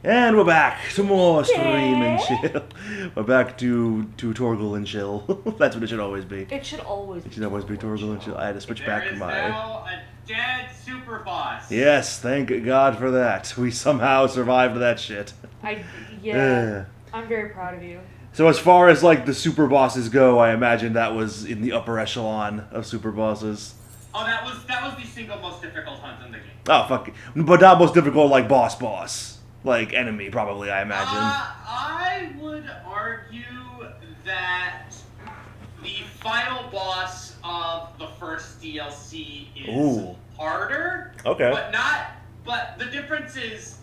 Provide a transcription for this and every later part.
And we're back to more stream and chill. We're back to Torgal and chill. That's what it should always be. It should always be. It should always be Torgal and chill. I had to switch back my. There is now a dead super boss. Yes, thank God for that. We somehow survived that shit. Yeah. I'm very proud of you. So as far as like the super bosses go, I imagine that was in the upper echelon of super bosses. Oh, that was the single most difficult hunt in the game. Oh fuck, but not most difficult like boss. Like enemy, probably, I imagine. I would argue that the final boss of the first DLC is harder. Okay. But the difference is,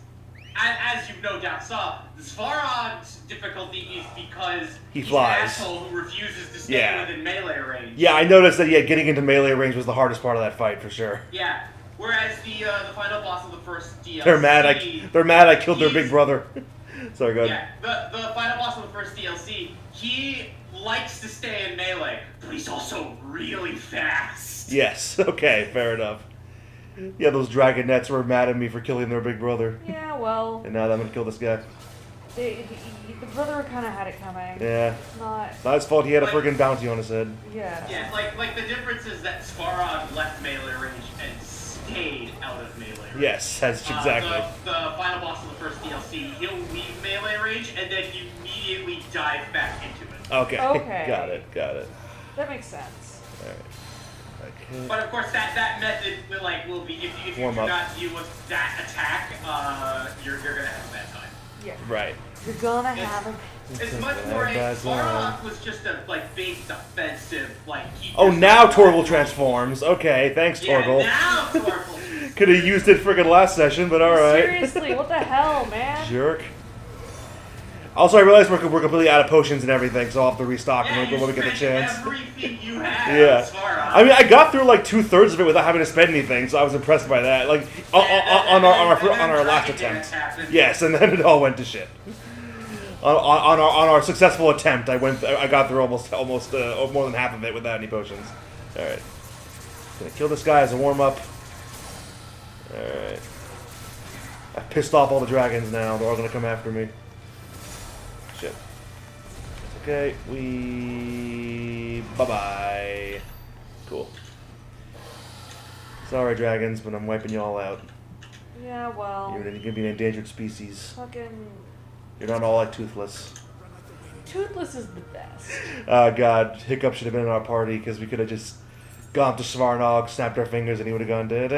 as you no doubt saw, Svarog's difficulty is because he's an asshole who refuses to stay within melee range. Yeah, I noticed that. Yeah, getting into melee range was the hardest part of that fight for sure. Yeah. Whereas the final boss of the first DLC... They're mad I killed their big brother. Sorry, go ahead. Yeah, the final boss of the first DLC, he likes to stay in melee, but he's also really fast. Yes, okay, fair enough. Yeah, those dragonettes were mad at me for killing their big brother. Yeah, well... And now I'm gonna kill this guy. The brother kind of had it coming. Yeah. Not his fault, he had a friggin' bounty on his head. Yeah. Yeah, like the difference is that Svarog left melee range and stayed out of melee range. Yes, that's exactly. The final boss of the first DLC, he'll leave melee range and then immediately dive back into it. Okay. Okay. Got it. That makes sense. Alright. Okay. But of course, that method will be if you do not deal with that attack, you're gonna have a bad time. Yeah. Right. You're gonna have a... It's much more. Svarog was just a big defensive now Torgal transforms. Okay, thanks Torgal. Yeah, now Torgal. Could have used it friggin' last session, but all right. Seriously, what the hell, man? Jerk. Also, I realized we're completely out of potions and everything, so I'll have to restock when we get the chance. Everything you have. Yeah. I mean, I got through like 2/3 of it without having to spend anything, so I was impressed by that. Like on our last attempt. Yes, and then it all went to shit. On our successful attempt, I got through almost more than half of it without any potions. All right. Gonna kill this guy as a warm up. All right. I pissed off all the dragons now. They're all gonna come after me. Shit. Okay, bye-bye. Cool. Sorry, dragons, but I'm wiping you all out. Yeah, well... You're gonna be an endangered species. Fucking... You're not all like Toothless. Toothless is the best. God, Hiccup should have been in our party, because we could have just gone to Svarnog, snapped our fingers, and he would have gone... It's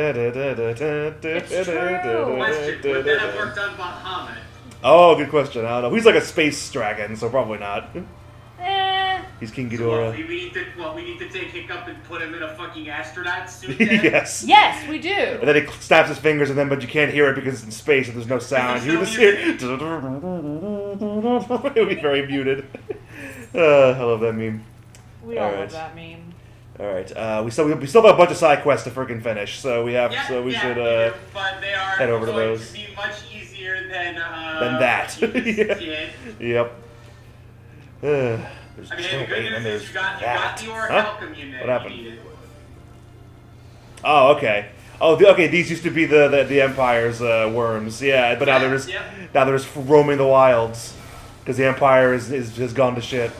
true! Question, would that have worked on Bahamut? Oh, good question. I don't know. He's like a space dragon, so probably not. He's King Ghidorah. We need to take Hiccup and put him in a fucking astronaut suit. Yes. Yes, we do. And then he snaps his fingers, but you can't hear it because it's in space and there's no sound. You just hear it. It'll be very muted. I love that meme. We all love that meme. All right. We still have a bunch of side quests to freaking finish, so we should but they are head over to going those. to be much easier than that. Yep. I mean, the good news is you got the Orichalcum unit. What happened? Oh, okay. Okay. These used to be the Empire's worms. Yeah, but now they're just roaming the wilds because the Empire has gone to shit.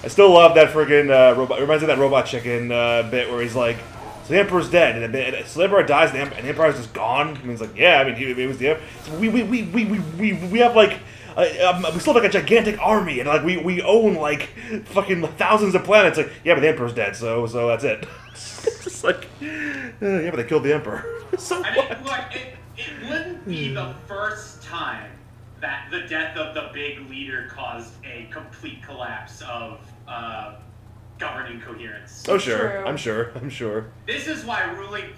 I still love that friggin' robot. It reminds me of that Robot Chicken bit where he's like, "So the Emperor's dead, and so the Emperor dies, and the Empire's just gone." And he's like, "Yeah, I mean, he was the Emperor. So we have like." We still have like a gigantic army, and like we own like fucking thousands of planets. Like, yeah, but the Emperor's dead, so that's it. It's just like, yeah, but they killed the Emperor. So I mean, look, it wouldn't be the first time that the death of the big leader caused a complete collapse of governing coherence. Oh sure, I'm sure. This is why ruling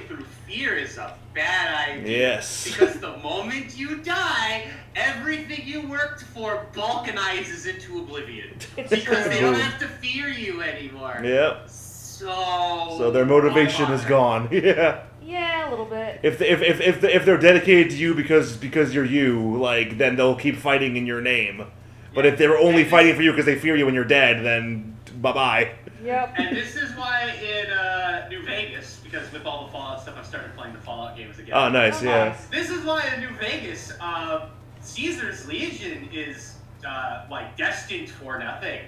through fear is a bad idea. Yes. Because the moment you die, everything you worked for balkanizes into oblivion. Because they don't have to fear you anymore. Yep. So their motivation is gone. Yeah. Yeah, a little bit. If they're dedicated to you because you're you, like then they'll keep fighting in your name. But if they're only fighting for you because they fear you when you're dead, then bye-bye. Yep. And this is why in New Vegas, because with all the Fallout stuff, I've started playing the Fallout games again. Oh, nice, yeah. This is why in New Vegas, Caesar's Legion is like destined for nothing.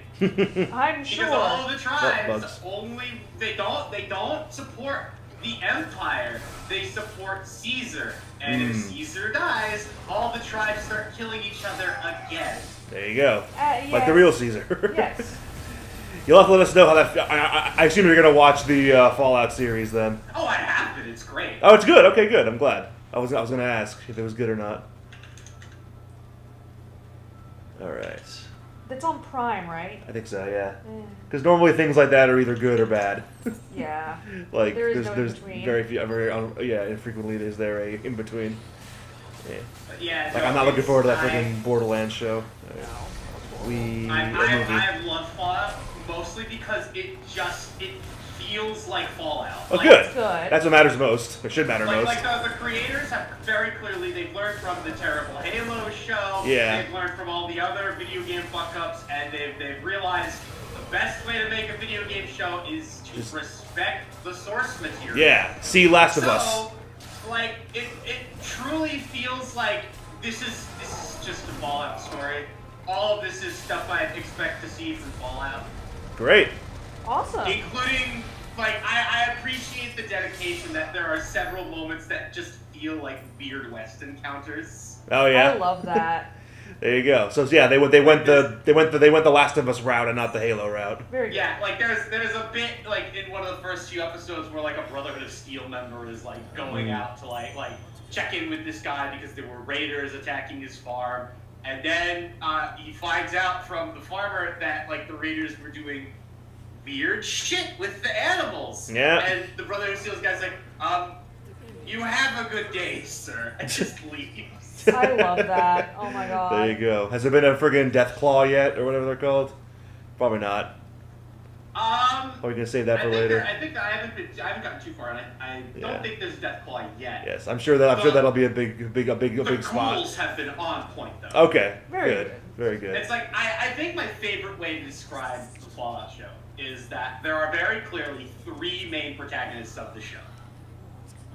I'm sure. Because all of the tribes Bugs. they don't support the Empire. They support Caesar. And if Caesar dies, all the tribes start killing each other again. There you go. Yes. Like the real Caesar. Yes. You'll have to let us know how that. I assume you're gonna watch the Fallout series then. Oh, I have been. It's great. Oh, it's good. Okay, good. I'm glad. I was gonna ask if it was good or not. All right. It's on Prime, right? I think so. Yeah. Eh, Because normally things like that are either good or bad. Yeah. Like There is no there's in-between. very few, infrequently is there a in between. Yeah. But yeah. Like no, I'm not looking forward to that I- freaking Borderlands show. We a movie. I've loved Fallout mostly because it feels like Fallout. Oh, Like, good. It's good. That's what matters most. It should matter most. Like the creators have very clearly, they've learned from the terrible Halo show. Yeah. They've learned from all the other video game fuck-ups, and they've realized the best way to make a video game show is to Just- respect the source material. Yeah. See Last of Us. So, like, it truly feels like this is just a Fallout story. All of this is stuff I expect to see from Fallout. Great. Awesome. Including, like, I appreciate the dedication that there are several moments that just feel like weird West encounters. Oh yeah. I love that. There you go. So yeah, they went the Last of Us route and not the Halo route. Very good. Yeah, like there's a bit like in one of the first few episodes where like a Brotherhood of Steel member is like going out to like check in with this guy because there were raiders attacking his farm, and then he finds out from the farmer that like the raiders were doing weird shit with the animals. Yeah. And the Brotherhood of Steel's guy's like, you have a good day, sir, and just leaves. I love that. Oh my god. There you go. Has there been a friggin' Death Claw yet, or whatever they're called? Probably not. Or we can save that for later. I haven't gotten too far, and I Yeah. don't think there's Deathclaw yet. Yes, I'm sure that'll be a big The spot. ghouls have been on point though. Okay, Very good, good. very good. It's like I think my favorite way to describe the Fallout show is that there are very clearly three main protagonists of the show,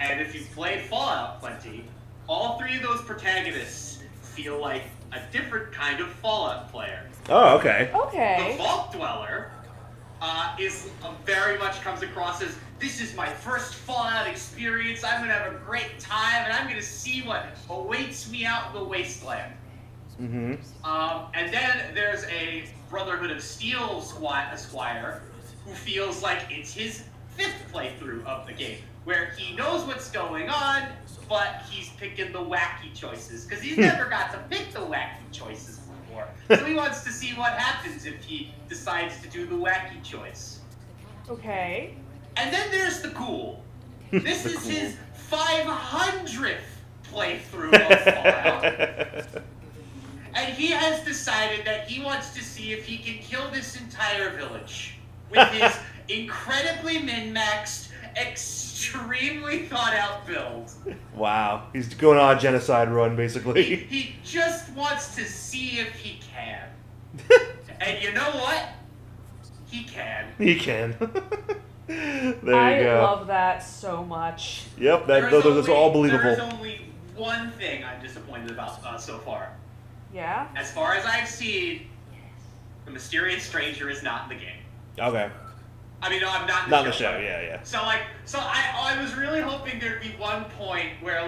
and if you've played Fallout plenty, all three of those protagonists feel like a different kind of Fallout player. Oh, okay. The Okay. Vault Dweller is very much comes across as, this is my first Fallout experience, I'm going to have a great time, and I'm going to see what awaits me out in the wasteland. Mm-hmm. And then there's a Brotherhood of Steel Esquire who feels like it's his fifth playthrough of the game, where he knows what's going on, but he's picking the wacky choices, because he's never got to pick the wacky choices before. So he wants to see what happens if he decides to do the wacky choice. Okay. And then there's the Ghoul. This is his 500th playthrough of Fallout. And he has decided that he wants to see if he can kill this entire village with his incredibly min-maxed, extremely thought-out build. Wow, he's going on a genocide run, basically. He just wants to see if he can. And you know what? He can. He can. There I you go. love that so much. Yep, those are all believable. There's only one thing I'm disappointed about so far. Yeah? As far as I've seen, the mysterious stranger is not in the game. Okay. I mean, no, I'm not in Not in the show, yeah. So I was really hoping there'd be one point where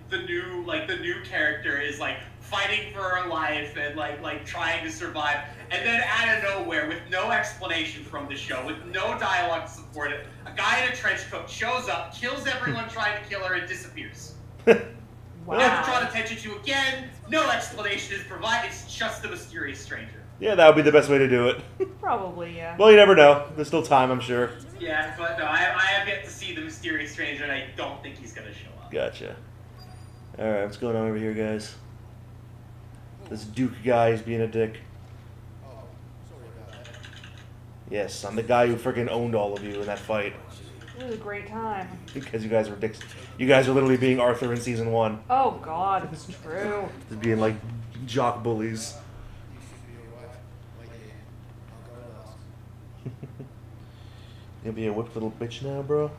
the new character is like fighting for her life and like trying to survive, and then out of nowhere, with no explanation from the show, with no dialogue to support it, a guy in a trench coat shows up, kills everyone trying to kill her, and disappears. Wow. Never drawn attention to again. No explanation is provided. It's just the mysterious stranger. Yeah, that would be the best way to do it. Probably, yeah. Well, you never know. There's still time, I'm sure. Yeah, but no, I have yet to see the mysterious stranger, and I don't think he's gonna show up. Gotcha. Alright, what's going on over here, guys? This Duke guy is being a dick. Yes, I'm the guy who freaking owned all of you in that fight. It was a great time. Because you guys were dicks. You guys are literally being Arthur in season 1. Oh god, it's true. Just being like jock bullies. Gonna be a whipped little bitch now, bro?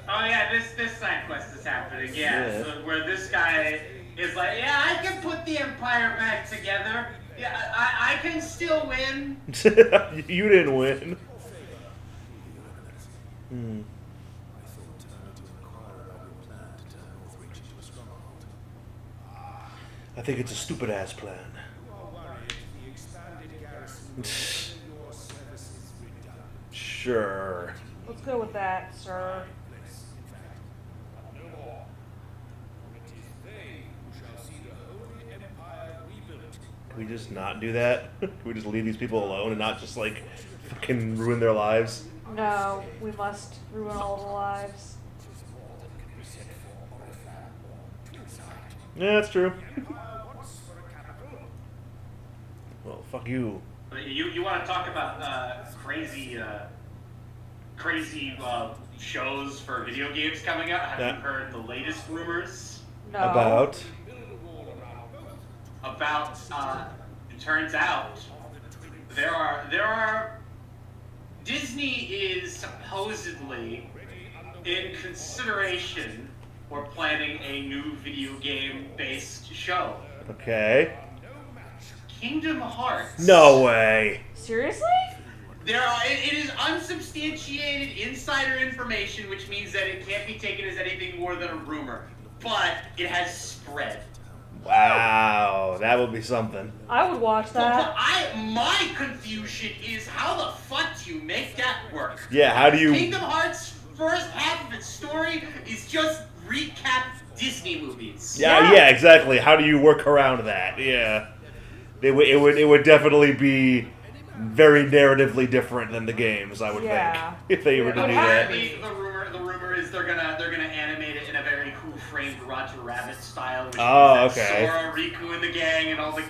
Oh yeah, this side quest is happening. Yeah, so where this guy is like, yeah, I can put the Empire back together. Yeah, I can still win. You didn't win. Hmm. I think it's a stupid ass plan. Sure. Let's go with that, sir. Can we just not do that? Can we just leave these people alone and not just like fucking ruin their lives? No, we must ruin all the lives. Yeah, that's true. Well, fuck you. You want to talk about crazy shows for video games coming out? Have you heard the latest rumors? No. About? It turns out there are Disney is supposedly in consideration for planning a new video game based show. Okay. Kingdom Hearts. No way. Seriously? It is unsubstantiated insider information, which means that it can't be taken as anything more than a rumor. But it has spread. Wow, that would be something. I would watch that. My confusion is how the fuck do you make that work? Yeah, how do you... Kingdom Hearts' first half of its story is just recap Disney movies. Yeah, exactly. How do you work around that? Yeah. It would definitely be very narratively different than the games, I would think, if they were to do that. The rumor is they're gonna animate it in a very Who Framed Roger Rabbit style. Which okay. Sora, Riku, and the gang, and all the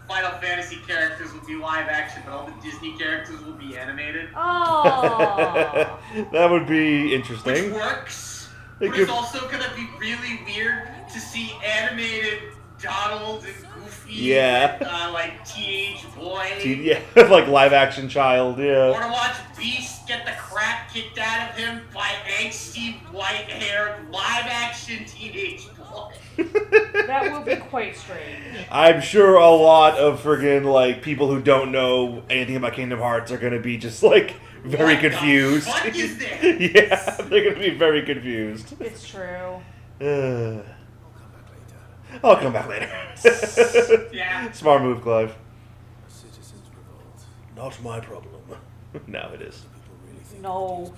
Final Fantasy characters will be live action, but all the Disney characters will be animated. Oh. That would be interesting. Which works. But it's also gonna be really weird to see animated Donald and Goofy, like teenage boy, like live action child, Or to watch Beast get the crap kicked out of him by angsty white-haired live action teenage boy. That will be quite strange. I'm sure a lot of friggin' like people who don't know anything about Kingdom Hearts are gonna be just like very confused. What is this? Yeah, they're gonna be very confused. It's true. I'll come back later. Yeah. Smart move, Clive. Not my problem. No, it is. No.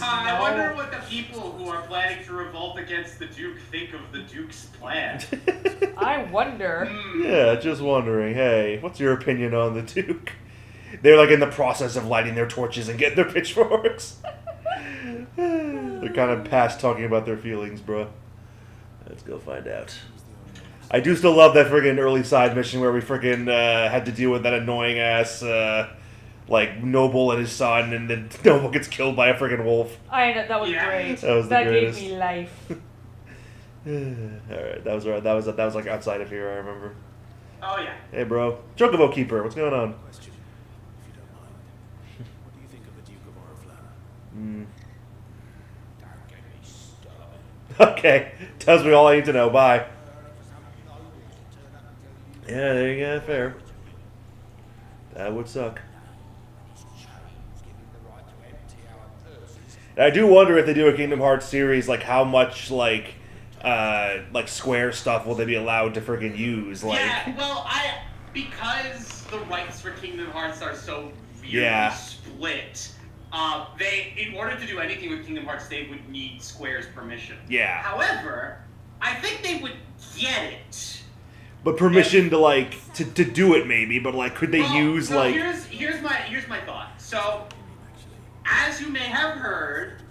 I wonder what the people who are planning to revolt against the Duke think of the Duke's plan. I wonder. Yeah, just wondering. Hey, what's your opinion on the Duke? They're like in the process of lighting their torches and getting their pitchforks. They're kind of past talking about their feelings, bro. Let's go find out. I do still love that friggin' early side mission where we friggin' had to deal with that annoying ass like Noble and his son, and then Noble gets killed by a friggin' wolf. I know, that was great. That was the greatest. Gave me life. All right, that was right. That was like outside of here. I remember. Oh yeah. Hey, bro, Chocobo Keeper, what's going on? Question, if you don't mind. What do you think of the Duke of Oriflamme? Don't get me started. Okay, tells me all I need to know. Bye. Yeah, there you go. Fair. That would suck. And I do wonder if they do a Kingdom Hearts series, like how much like Square stuff will they be allowed to friggin' use? Like, yeah, well, because the rights for Kingdom Hearts are so weirdly split, they, in order to do anything with Kingdom Hearts, they would need Square's permission. Yeah. However, I think they would get it. But permission to like to do it maybe, but like could they use so like? Here's my thought. So, as you may have heard,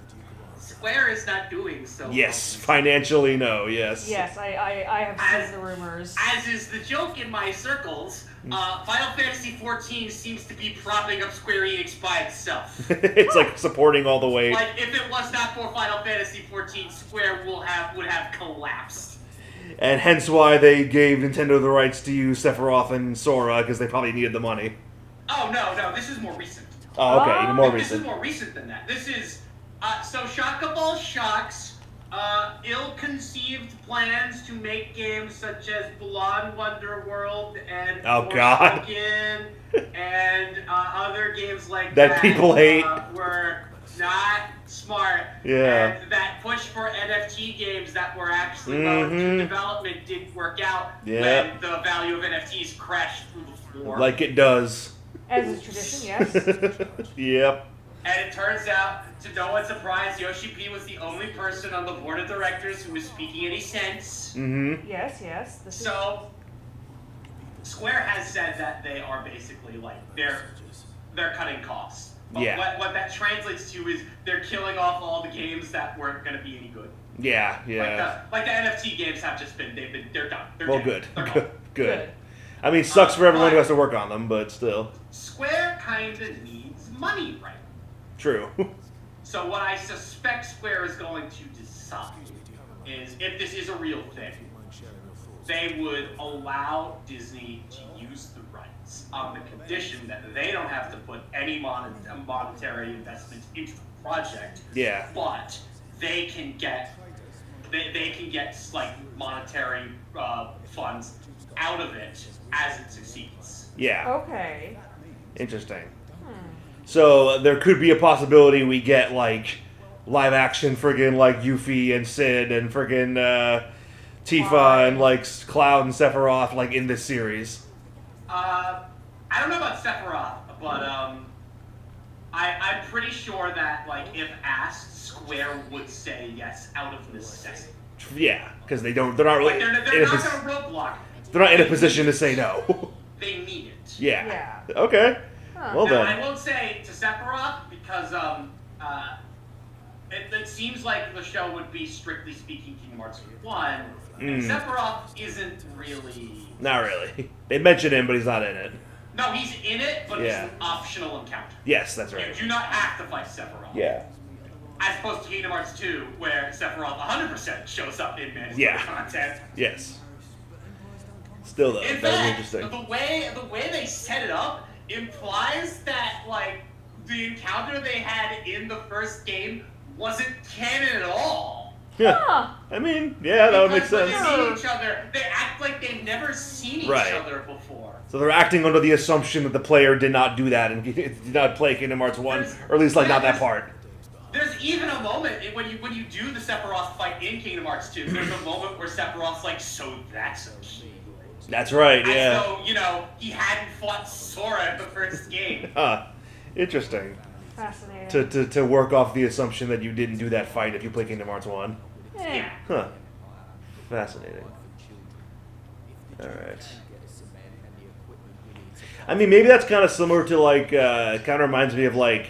Square is not doing so. Yes, financially, no. Yes. Yes, I have seen the rumors. As is the joke in my circles, Final Fantasy XIV seems to be propping up Square Enix by itself. It's like supporting all the way. Like if it was not for Final Fantasy XIV, Square would have collapsed. And hence why they gave Nintendo the rights to use Sephiroth and Sora, because they probably needed the money. Oh, no, this is more recent. Oh, okay, even more This is recent. more recent than that. This is, so Shockaball Shocks, ill-conceived plans to make games such as Blonde Wonder World and Oh, God. Forspoken and other games like That people hate. Were not smart. Yeah. And that push for NFT games that were actually well into development didn't work out Yeah. when the value of NFTs crashed through the floor. Like it does. As is tradition, yes. Yep. And it turns out, to no one's surprise, Yoshi P was the only person on the board of directors who was speaking any sense. Mm-hmm. Yes. This is... So, Square has said that they are basically like they're cutting costs. But Yeah. what that translates to is they're killing off all the games that weren't going to be any good. Yeah. Like the NFT games have just been they're done. They're Well, dead. good. They're gone. Good. I mean, sucks for everyone who but- has to work on them, but still. Square kind of needs money right. True. So what I suspect Square is going to decide is if this is a real thing, they would allow Disney to use the rights on the condition that they don't have to put any monetary investment into the project. Yeah. But they can get like monetary funds out of it as it succeeds. Yeah. Okay. Interesting. So there could be a possibility we get like live action friggin' like Yuffie and Sid and friggin' Tifa and like Cloud and Sephiroth like in this series. I don't know about Sephiroth, but I'm pretty sure that like if asked, Square would say yes out of necessity. Yeah, because they're not really Like they're not going to roadblock. they're not in a position to say no. They need it. Yeah. Okay. Huh. Well Now, then. I won't say to Sephiroth because it seems like the show would be strictly speaking Kingdom Hearts 1. And Sephiroth isn't really. Not really. They mention him, but he's not in it. No, he's in it, but Yeah. it's an optional encounter. Yes, that's You right. do not have to fight Sephiroth. Yeah. As opposed to Kingdom Hearts 2, where Sephiroth 100% shows up in mandatory Yeah. content. Yes. Still though, In that was fact, interesting. the way they set it up implies that like the encounter they had in the first game wasn't canon at all. Yeah. Huh. I mean, yeah, that would make Because when sense. they see each other, they act like they've never seen each Right. other before. So they're acting under the assumption that the player did not do that and did not play Kingdom Hearts 1, or at least like not that part. There's even a moment when you do the Sephiroth fight in Kingdom Hearts 2. There's a moment where Sephiroth's like, "So that's a key." That's right, yeah. As though, he hadn't fought Sora in the first game. Huh. Interesting. Fascinating. To work off the assumption that you didn't do that fight if you play Kingdom Hearts 1. Yeah. Huh. Fascinating. Alright. I mean, maybe that's kind of similar to, like, kind of reminds me of, like,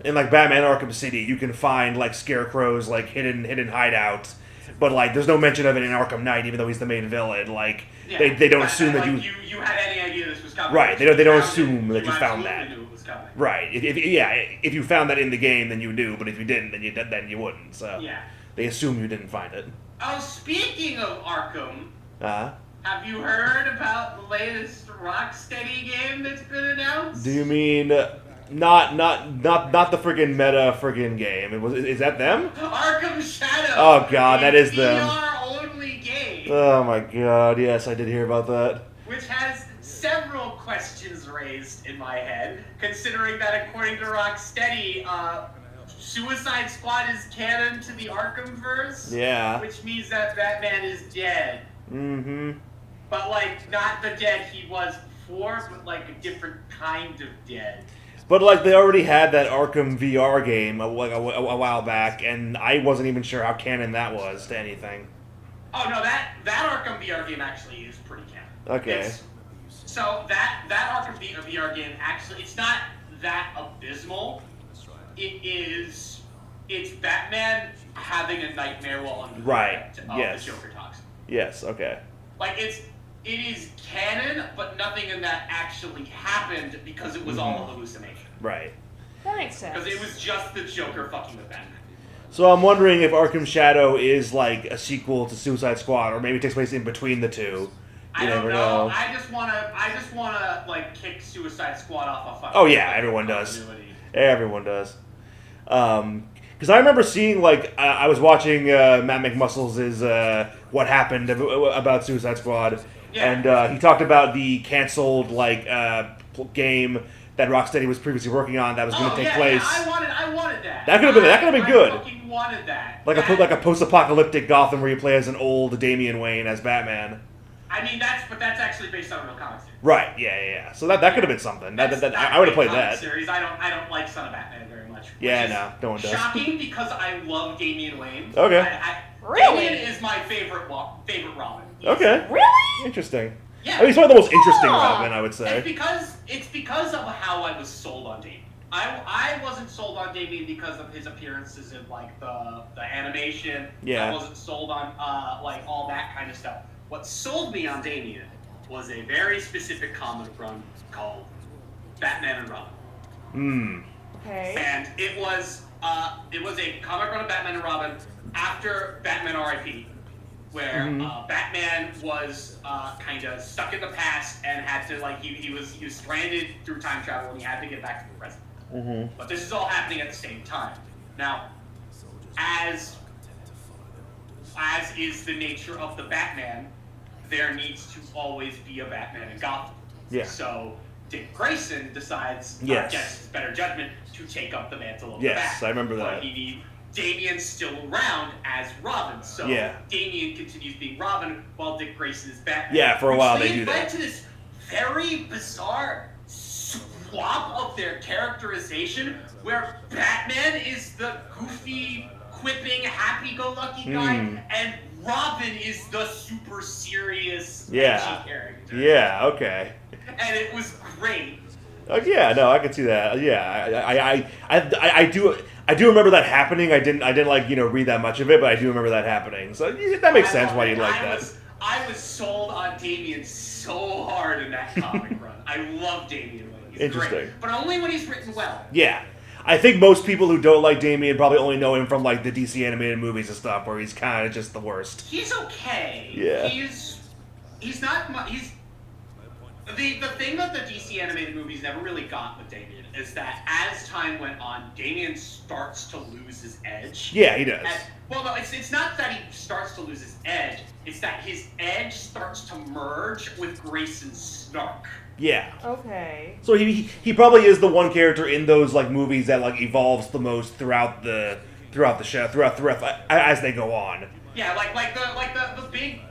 in, like, Batman Arkham City, you can find, like, scarecrows, like, hidden hideouts. But, like, there's no mention of it in Arkham Knight, even though he's the main villain. Like, Yeah. they don't But, assume that like, you... you had any idea this was coming. Right, they don't assume that you found absolutely that. knew it was coming. Right. If you found that in the game, then you knew. But if you didn't, then you wouldn't. So Yeah. they assume you didn't find it. Oh, speaking of Arkham, Uh-huh. have you heard about the latest Rocksteady game that's been announced? Do you mean not the friggin' meta friggin' game? Is that them? Arkham Shadow. Oh, God, that a is them. VR-only game, Oh my god, yes, I did hear about that. which has several questions raised in my head, considering that according to Rocksteady, Suicide Squad is canon to the Arkhamverse. Yeah. Which means that Batman is dead. Mm-hmm. But, like, not the dead he was before, but, like, a different kind of dead. But, like, they already had that Arkham VR game a while back, and I wasn't even sure how canon that was to anything. Oh, no, that Arkham VR game actually is pretty canon. Okay. So, that Arkham VR game actually, it's not that abysmal. It's Batman having a nightmare while under the Right, effect of yes. the Joker toxin. Yes, okay. Like, it is canon, but nothing in that actually happened because it was all a hallucination. Right. That makes sense. Because it was just the Joker fucking with Batman. So I'm wondering if Arkham Shadow is like a sequel to Suicide Squad, or maybe it takes place in between the two. I don't know. I just wanna like kick Suicide Squad off a fucking. Oh yeah, everyone does. Everyone does. Because I remember seeing like I was watching Matt McMuscles' What Happened about Suicide Squad, and he talked about the canceled like game that Rocksteady was previously working on that was going to take place. Yeah, I wanted that. That could have been good. I fucking wanted that. Like a post-apocalyptic Gotham where you play as an old Damian Wayne as Batman. I mean, that's actually based on a real comic series. Right. Yeah. So that could have been something. I would have played that. Series. I don't like Son of Batman very much. Yeah, no one does. Shocking because I love Damian Wayne. Okay. Really? Damian is my favorite Robin. Okay. Really? Interesting. Yeah. I mean, he's one of the most interesting Robin, I would say. It's because of how I was sold on Damian. I wasn't sold on Damian because of his appearances in like the animation. Yeah. I wasn't sold on like all that kind of stuff. What sold me on Damian was a very specific comic run called Batman and Robin. Okay. And it was a comic run of Batman and Robin after Batman R.I.P., where Batman was kind of stuck in the past and had to like he was stranded through time travel and he had to get back to the present. But this is all happening at the same time. Now, as is the nature of the Batman, there needs to always be a Batman in Gotham. Yeah. So Dick Grayson decides, against his better judgment, to take up the mantle of the Bat. Yes, I remember that. But Damian's still around as Robin, so Damian continues being Robin while Dick Grayson is Batman. Yeah, for a while they do that. Led to this very bizarre swap of their characterization, where Batman is the goofy, quipping, happy-go-lucky guy, and Robin is the super serious, edgy character. Yeah, okay. And it was great. Yeah, no, I can see that. Yeah, I do remember that happening. I didn't like read that much of it, but I do remember that happening. So that makes sense why you'd like that. I was sold on Damian so hard in that comic run. I love Damian Wayne. He's great, but only when he's written well. Yeah. I think most people who don't like Damian probably only know him from like the DC animated movies and stuff, where he's kind of just the worst. He's okay. Yeah. He's not much. The thing that the DC animated movies never really got with Damian is that as time went on, Damian starts to lose his edge. Yeah, he does. No, it's not that he starts to lose his edge. It's that his edge starts to merge with Grayson's snark. Yeah. Okay. So he probably is the one character in those like movies that like evolves the most throughout the show as they go on. Yeah,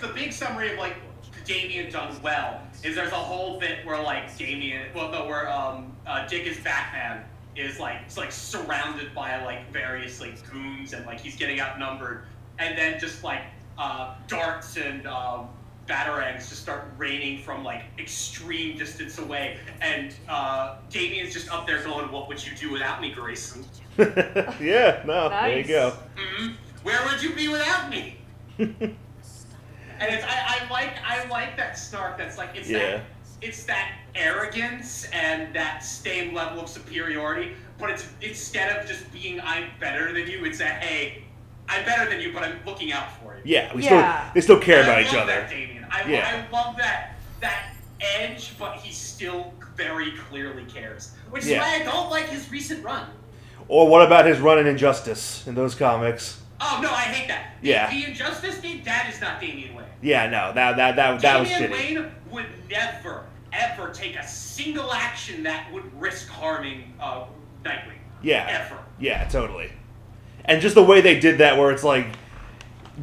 the big summary of like Damian done well is there's a whole bit where like Dick as Batman is like surrounded by like various like goons and like he's getting outnumbered, and then just like darts and batarangs just start raining from like extreme distance away, and Damian's just up there going, "What would you do without me, Grayson?" Yeah, no, nice. There you go. Where would you be without me? And I like that snark. That's like it's that arrogance and that same level of superiority. But it's instead of just being I'm better than you, it's a hey, I'm better than you, but I'm looking out for you. Yeah, they still care about each other. That, Damian. I love that edge, but he still very clearly cares. Which is why I don't like his recent run. Or what about his run in Injustice in those comics? Oh no, I hate that. The Injustice thing, that is not Damian Wayne. Yeah, no, that was shitty. Damian Wayne would never, ever take a single action that would risk harming Nightwing. Yeah. Ever. Yeah, totally. And just the way they did that, where it's like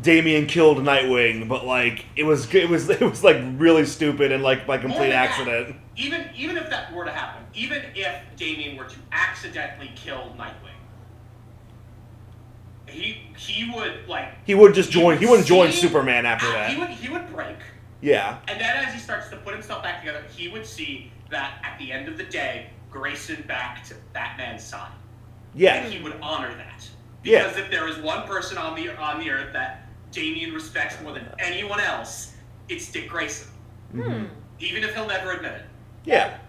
Damian killed Nightwing, but like it was like really stupid and like by complete accident. Even if that were to happen, even if Damian were to accidentally kill Nightwing, he would like he wouldn't join Superman after that. He would break. Yeah. And then as he starts to put himself back together, he would see that at the end of the day, Grayson backed Batman's side. Yeah. And he would honor that. Because if there is one person on the earth that Damian respects more than anyone else, it's Dick Grayson. Even if he'll never admit it. Yeah.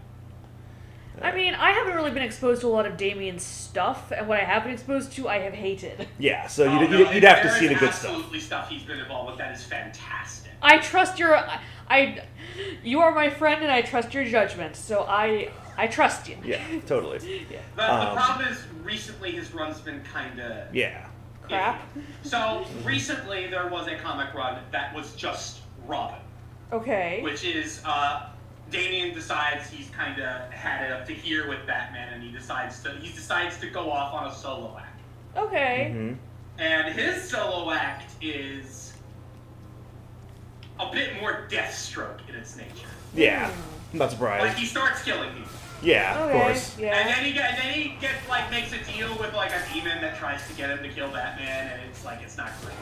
I mean, I haven't really been exposed to a lot of Damien's stuff, and what I have been exposed to, I have hated. Yeah, so Oh, you'd have to see the there good is stuff. absolutely stuff he's been involved with that is fantastic. I trust you are my friend, and I trust your judgment, so I trust you. Yeah, totally. Yeah. The problem is, recently his run's been kind of Yeah. Crap. So recently there was a comic run that was just Robin, Okay. which is Damien decides he's kind of had it up to here with Batman, and he decides to go off on a solo act. Okay. Mm-hmm. And his solo act is a bit more Deathstroke in its nature. Yeah, not surprised. Like he starts killing people. Yeah, of Okay. course. Yeah. And then he gets like makes a deal with like a demon that tries to get him to kill Batman, and it's like it's not great.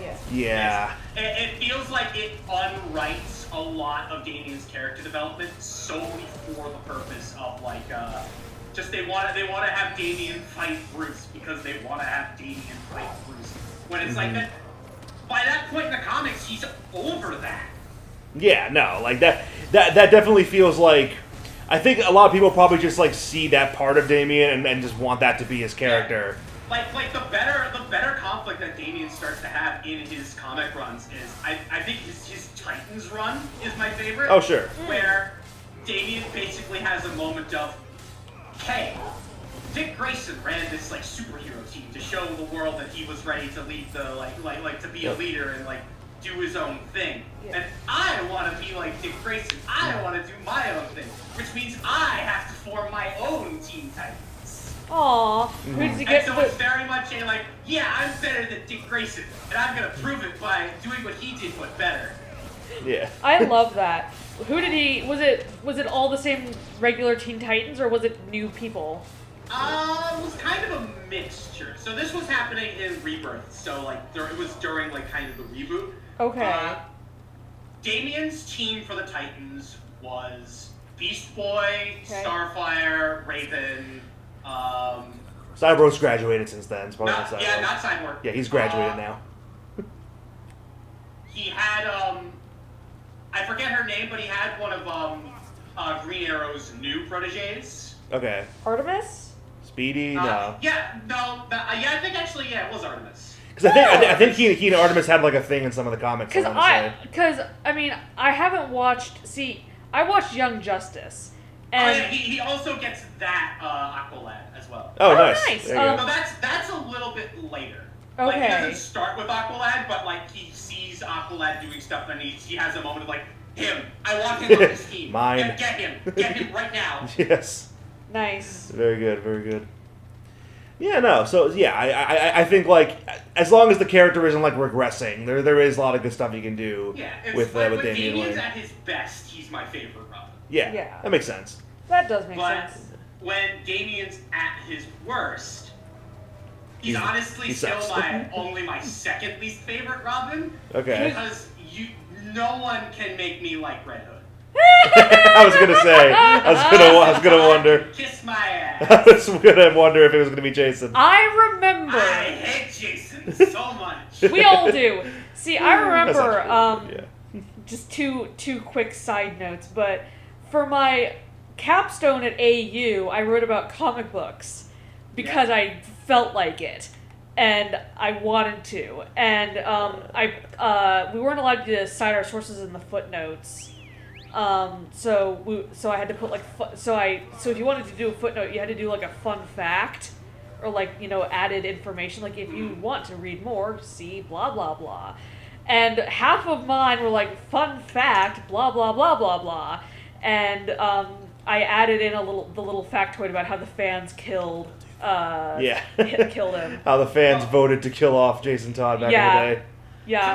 Yeah. Yeah. It feels like it unwrites a lot of Damien's character development solely for the purpose of like just they want to have Damien fight Bruce because they want to have Damien fight Bruce. When it's like that, by that point in the comics, he's over that. Yeah, no, like that definitely feels like, I think a lot of people probably just like see that part of Damien and just want that to be his character. Like the better conflict that Damien starts to have in his comic runs is I think his Titans run is my favorite. Oh, sure. Where Damien basically has a moment of, hey, Dick Grayson ran this like superhero team to show the world that he was ready to lead the like to be a leader and like do his own thing. Yeah. And I want to be like Dick Grayson. I want to do my own thing, which means I have to form my own Teen Titans. Aw. Who did you And get? so it's very much a like, yeah, I'm better than Dick Grayson, and I'm gonna prove it by doing what he did, but better. Yeah. I love that. Who did he? Was it all the same regular Teen Titans, or was it new people? It was kind of a mixture. So this was happening in Rebirth. So like it was during like kind of the reboot. Okay. Damien's team for the Titans was Beast Boy, Okay. Starfire, Raven. Cyborg's graduated since then. It's probably Not Cyborg. Yeah, he's graduated now. He had I forget her name, but he had one of Green Arrow's new proteges. Okay. Artemis? Speedy? No. I think actually, yeah, it was Artemis. Because I think he and Artemis had like a thing in some of the comics. Because I haven't watched. See, I watched Young Justice, and He also gets that Aqualad as well. Oh, Oh, nice. nice. There you go. So that's a little bit later. Like, he okay. doesn't start with Aqualad, but like he sees Aqualad doing stuff, and he has a moment of like, him. I want him on this team. Mine. Get him right now. Yes. Nice. Very good. Very good. Yeah, no. So yeah, I think like as long as the character isn't like regressing, there is a lot of good stuff you can do. Yeah, it's with like, when Damian Damien's Wayne. at his best, he's my favorite Robin. Yeah, Yeah. that makes sense. That does make But sense. when Damien's at his worst, he's He honestly still sucks. only my second least favorite Robin. Okay. Because no one can make me like Red Hood. I was gonna say. I was gonna wonder. Kiss my ass. I was gonna wonder if it was gonna be Jason. I remember. I hate Jason so much. We all do. See, I That's remember. actually true, Just two quick side notes, but for my capstone at AU, I wrote about comic books because I felt like it, and I wanted to, and we weren't allowed to cite our sources in the footnotes. So I had to put like so if you wanted to do a footnote, you had to do like a fun fact or like added information, like if you want to read more, see blah blah blah. And half of mine were like fun fact blah blah blah blah blah, and I added in the little factoid about how the fans killed killed him. How the fans voted to kill off Jason Todd back in the day. Yeah.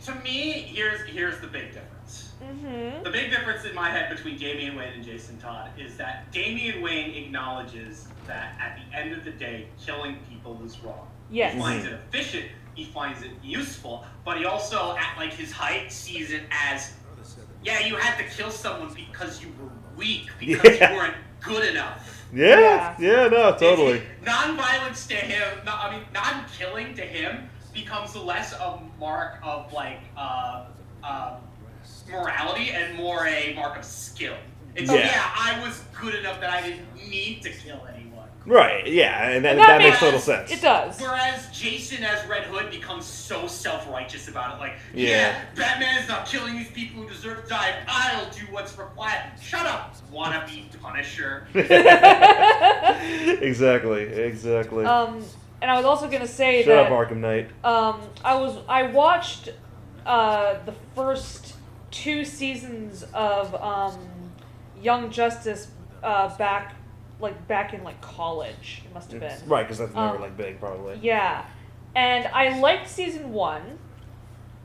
To me, here's the big difference. Mm-hmm. The big difference in my head between Damian Wayne and Jason Todd is that Damian Wayne acknowledges that at the end of the day, killing people is wrong. Yes. He finds it efficient, he finds it useful, but he also, at like his height, sees it as, yeah, you had to kill someone because you were weak, because you weren't good enough. Yeah, no, totally. Non-violence to him, non-killing to him becomes less a mark of like morality and more a mark of skill. It's I was good enough that I didn't need to kill anyone. Right, yeah, and that makes total sense. It does. Whereas Jason as Red Hood becomes so self-righteous about it, like, Batman is not killing these people who deserve to die, I'll do what's required. Shut up, wannabe Punisher. Exactly. And I was also gonna say Shut that up, Arkham Knight. I watched the first 2 seasons of Young Justice back in college. It must have been. Right, because that's never big, probably. Yeah, and I liked season 1.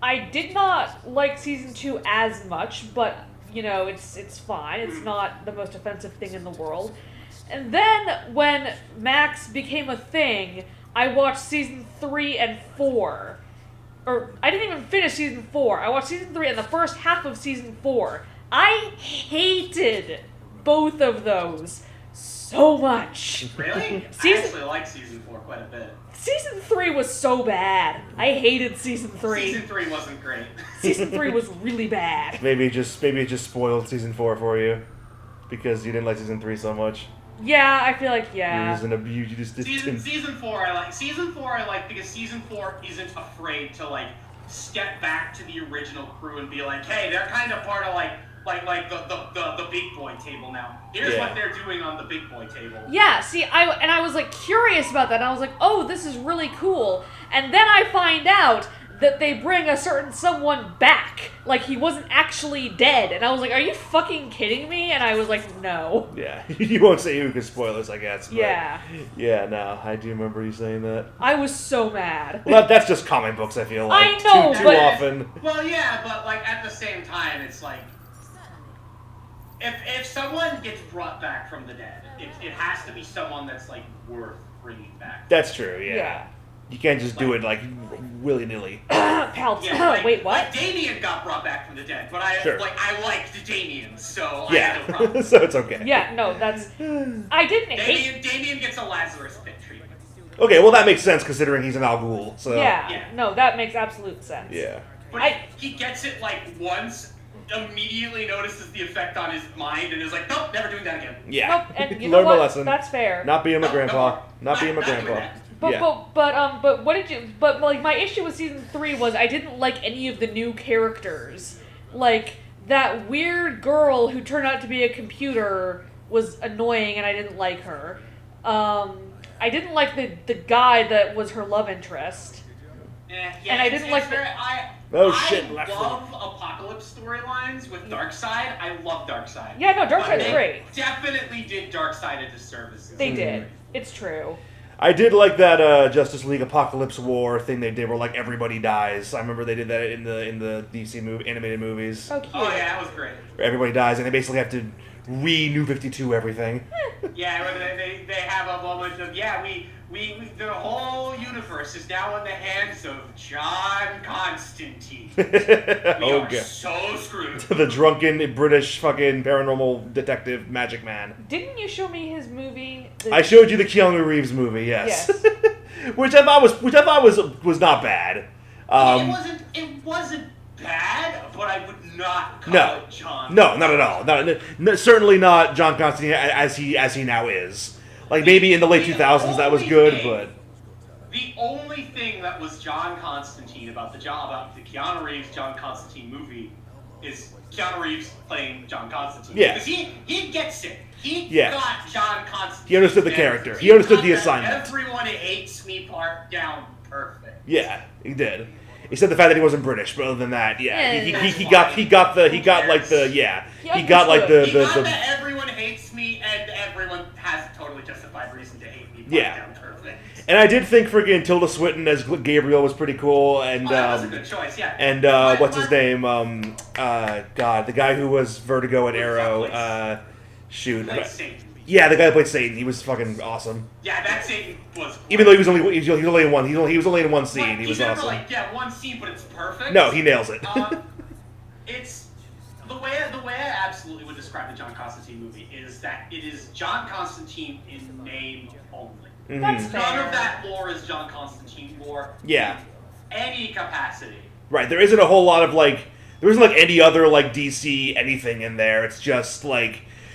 I did not like season 2 as much, but it's fine. It's not the most offensive thing in the world. And then when Max became a thing, I watched season 3 and 4. Or I didn't even finish season 4. I watched season 3 and the first half of season 4. I hated both of those so much. Really? I actually like season 4 quite a bit. Season 3 was so bad. I hated season 3. Season 3 wasn't great. Season 3 was really bad. Maybe it just spoiled season 4 for you because you didn't like season 3 so much. Yeah, I feel like You just season 4 I like. Season 4 I like because season 4 isn't afraid to step back to the original crew and be like, hey, they're kind of part of the big boy table now. Here's what they're doing on the big boy table. Yeah, see, I was curious about that. And I was like, oh, this is really cool. And then I find out that they bring a certain someone back. Like, he wasn't actually dead. And I was like, are you fucking kidding me? And I was like, no. Yeah, you won't say who because spoilers, I guess. But yeah. Yeah, no, I do remember you saying that. I was so mad. Well, that's just comic books, I feel like. I know, too but often. Well, yeah, but at the same time, it's like, if someone gets brought back from the dead, it has to be someone that's worth bringing back. That's true. Yeah. Yeah. You can't just do it willy nilly. Pals. Yeah, wait, what? Damien got brought back from the dead, but I liked Damien, so I Yeah. had no problem. So it's okay. Yeah, no, that's. I didn't hate. Damien gets a Lazarus Pit treatment. Okay, well that makes sense considering he's an Al Ghul. So. Yeah, no, that makes absolute sense. Yeah. But he gets it once, immediately notices the effect on his mind, and is like, nope, never doing that again. Yeah. Nope, and you Learn know what? my lesson. That's fair. Not being my grandpa. No, Not being my not doing grandpa. that. But what did you? But my issue with season 3 was I didn't like any of the new characters. Like that weird girl who turned out to be a computer was annoying, and I didn't like her. I didn't like the guy that was her love interest. Yeah, and I didn't like I love Apocalypse storylines with Darkseid. I love Darkseid. Yeah, no, Darkseid's great. Definitely did Darkseid a disservice. They did. It's true. I did like that Justice League Apocalypse War thing they did where everybody dies. I remember they did that in the DC animated movies. Oh, cute. Oh yeah, that was great. Where everybody dies and they basically have to New 52 everything. Yeah, they have a moment of we the whole universe is now in the hands of John Constantine. We are so screwed. The drunken British fucking paranormal detective magic man. Didn't you show me his movie? I showed you the Keanu Reeves movie, yes. which I thought was not bad. It wasn't bad, but I would not call it John. No, not at all. No, certainly not John Constantine as he now is. Maybe in the late 2000s that was good, but the only thing that was John Constantine about the Keanu Reeves John Constantine movie is Keanu Reeves playing John Constantine. Yeah. Because he gets it. He got John Constantine. He understood the character. He understood the assignment. Everyone hates me part down perfect. Yeah, he did. Except the fact that he wasn't British, but other than that, he got everyone hates me and everyone has a totally justified reason to hate me. Down perfect. And I did think friggin' Tilda Swinton as Gabriel was pretty cool, and that was a good choice, yeah. And what's his name? The guy who was Vertigo and Arrow. Yeah, the guy who played Satan. He was fucking awesome. Yeah, that Satan was. Even though he was only in one. He was only in one scene. He was awesome. One scene, but it's perfect. No, he nails it. It's the way I absolutely would describe the John Constantine movie is that it is John Constantine in name only. Mm-hmm. That's fair. None of that lore is John Constantine lore. Yeah. In any capacity. Right. There isn't a whole lot of there isn't any other DC anything in there. It's just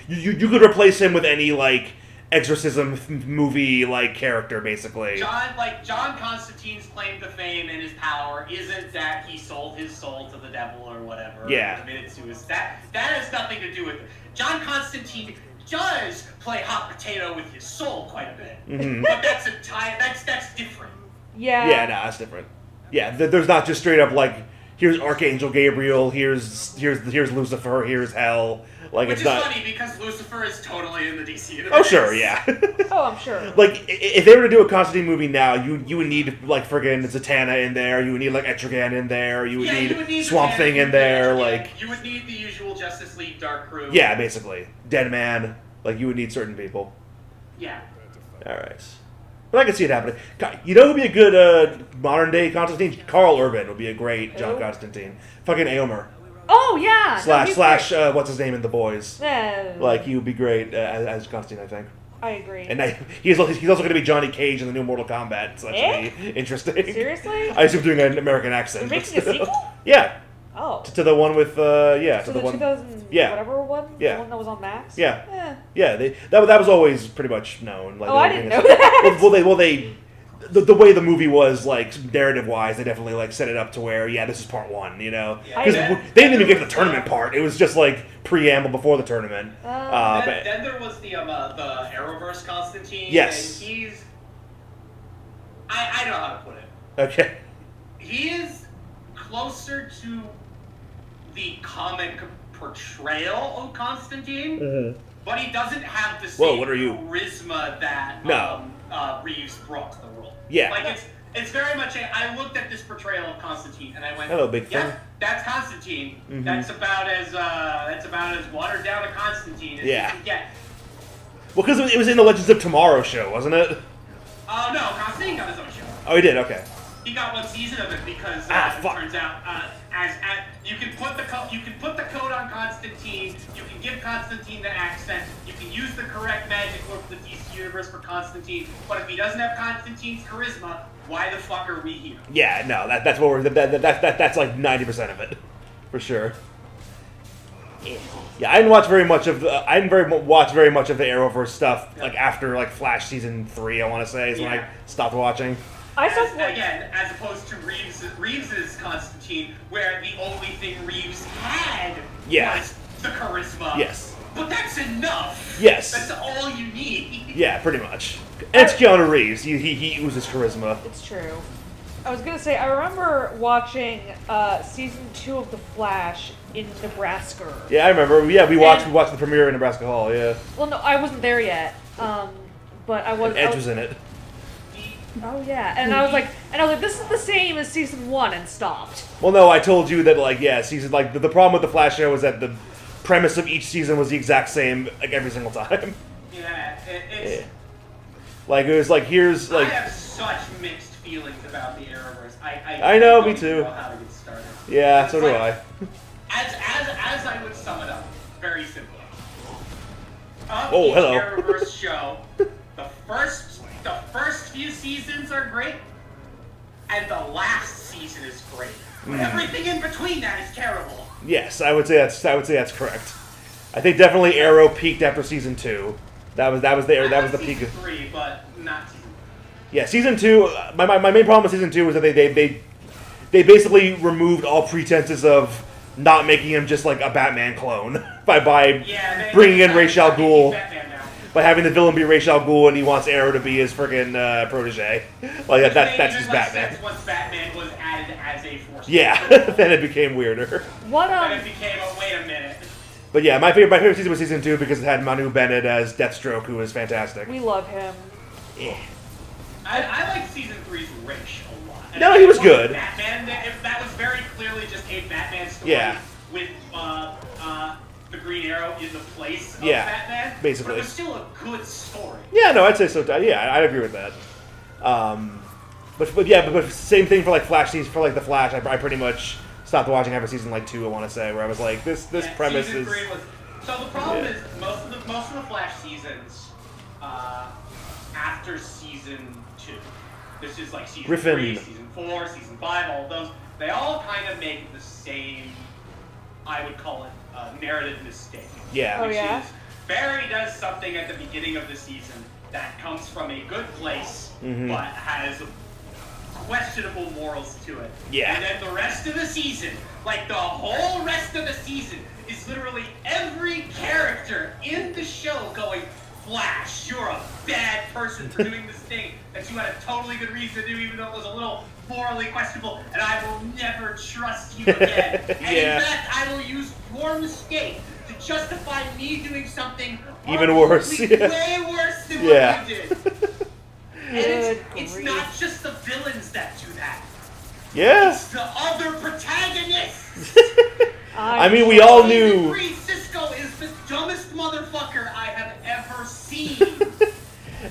you could replace him with any like exorcism movie like character, basically. John Constantine's claim to fame and his power isn't that he sold his soul to the devil or whatever. Yeah. Or committed suicide. That has nothing to do with it. John Constantine does play hot potato with his soul quite a bit, but that's different. Yeah. Yeah, no, that's different. Yeah, there's not just straight up like here's Archangel Gabriel, here's Lucifer, here's hell. Like Which it's is not funny because Lucifer is totally in the DC universe. Oh sure, yeah. Oh, I'm sure. Like if they were to do a Constantine movie now, you would need like friggin' Zatanna in there, you would need like Etrigan in there, you would need Swamp Thing in there, like you would need the usual Justice League Dark Crew. yeah, basically Dead Man. Like you would need certain people. Yeah. All right. But I can see it happening. You know who'd be a good modern day Constantine? Carl Urban would be a great John Who? Constantine. Fucking Aomer. Oh yeah. Slash what's his name in The Boys? Yeah. Like he would be great as Constantine, I think. I agree. And he's also going to be Johnny Cage in the new Mortal Kombat, so that should be interesting. Seriously? I assume doing an American accent. They're making a sequel? Yeah. Oh. To the one with So to the the one. 2000 Yeah. whatever one? Yeah. The one that was on Max? Yeah. Eh. Yeah, that was always pretty much known. Like, Oh, I didn't know that. The way the movie was, like, narrative-wise, they definitely, like, set it up to where, yeah, this is part one, you know? Yeah. Because Yeah. they didn't even get to the tournament part. It was just, like, preamble before the tournament. Then there was the Arrowverse Constantine. Yes. And he's... I know how to put it. Okay. He is closer to the comic portrayal of Constantine, but he doesn't have the Whoa, same what are you? charisma that No. Reeves brought to the role. Yeah. Like it's very much I looked at this portrayal of Constantine and I went, Hello, big yeah, thing. that's Constantine. That's about as watered down a Constantine as you can get. Well, because it was in the Legends of Tomorrow show, wasn't it? Oh no, Constantine got his own show. Oh, he did. Okay. He got one season of it because it turns out as you can put the code on Constantine, you can give Constantine the accent, you can use the correct magic lore for the DC universe for Constantine, but if he doesn't have Constantine's charisma, why the fuck are we here? Yeah, no, that's what we're that's like 90% of it, for sure. Yeah, I didn't watch very much of the Arrowverse stuff like after like Flash season 3. I want to say is when I stopped watching. Again, as opposed to Reeves's Constantine, where the only thing Reeves had was the charisma. Yes. But that's enough. Yes. That's all you need. Yeah, pretty much. And it's Keanu Reeves. He oozes charisma. It's true. I was gonna say, I remember watching season 2 of The Flash in Nebraska. Yeah, I remember. Yeah, we watched the premiere in Nebraska Hall. Yeah. Well, no, I wasn't there yet. But I was. Edge was in it. Oh yeah, and I was like, this is the same as season 1, and stopped. Well, no, I told you that season the problem with the Flash show was that the premise of each season was the exact same like every single time. Yeah, it's. Like it was like here's like. I have such mixed feelings about the Arrowverse. I know, me don't too. know how to get started. Yeah, so do I. As I would sum it up, very simply. Oh, hello. Arrowverse show, the first few seasons are great, and the last season is great. But everything in between that is terrible. Yes, I would say that's correct. I think definitely Arrow peaked after season 2. That was the peak. Season 3, but not season 3. Yeah, season 2. My main problem with season 2 was that they basically removed all pretenses of not making him just like a Batman clone by bringing in Ra's al Ghul. By having the villain be Ra's al Ghul and he wants Arrow to be his friggin' protege. Like that's just Batman. Once Batman was added as a force. Yeah, then it became weirder. Then it became wait a minute. But yeah, my favorite season was season 2 because it had Manu Bennett as Deathstroke, who was fantastic. We love him. Yeah. I like season 3's Rich a lot. And No, he was good. Batman, that was very clearly just a Batman story with the Green Arrow in the place of Batman. Basically. But it was still a good story. Yeah, no, I'd say so. Yeah, I'd agree with that. But same thing for like Flash season for like the Flash. I pretty much stopped watching after season like 2. I want to say where I was like, this premise season is. 3 was, so the problem is most of the Flash seasons after season 2. This is like season Griffin. 3, season 4, season 5. All of those they all kind of make the same. I would call it narrative mistake. Yeah. Oh, yeah? Barry does something at the beginning of the season that comes from a good place, but has questionable morals to it. Yeah. And then the rest of the season, like the whole rest of the season, is literally every character in the show going, Flash, you're a bad person for doing this thing that you had a totally good reason to do, even though it was a little morally questionable, and I will never trust you again. And in fact, I will use your mistake to justify me doing something even worse. way worse than what you did. And it's grief. not just the villains that do that. Yeah. It's the other protagonists. I mean, we all knew. Cisco is the dumbest motherfucker I have ever seen.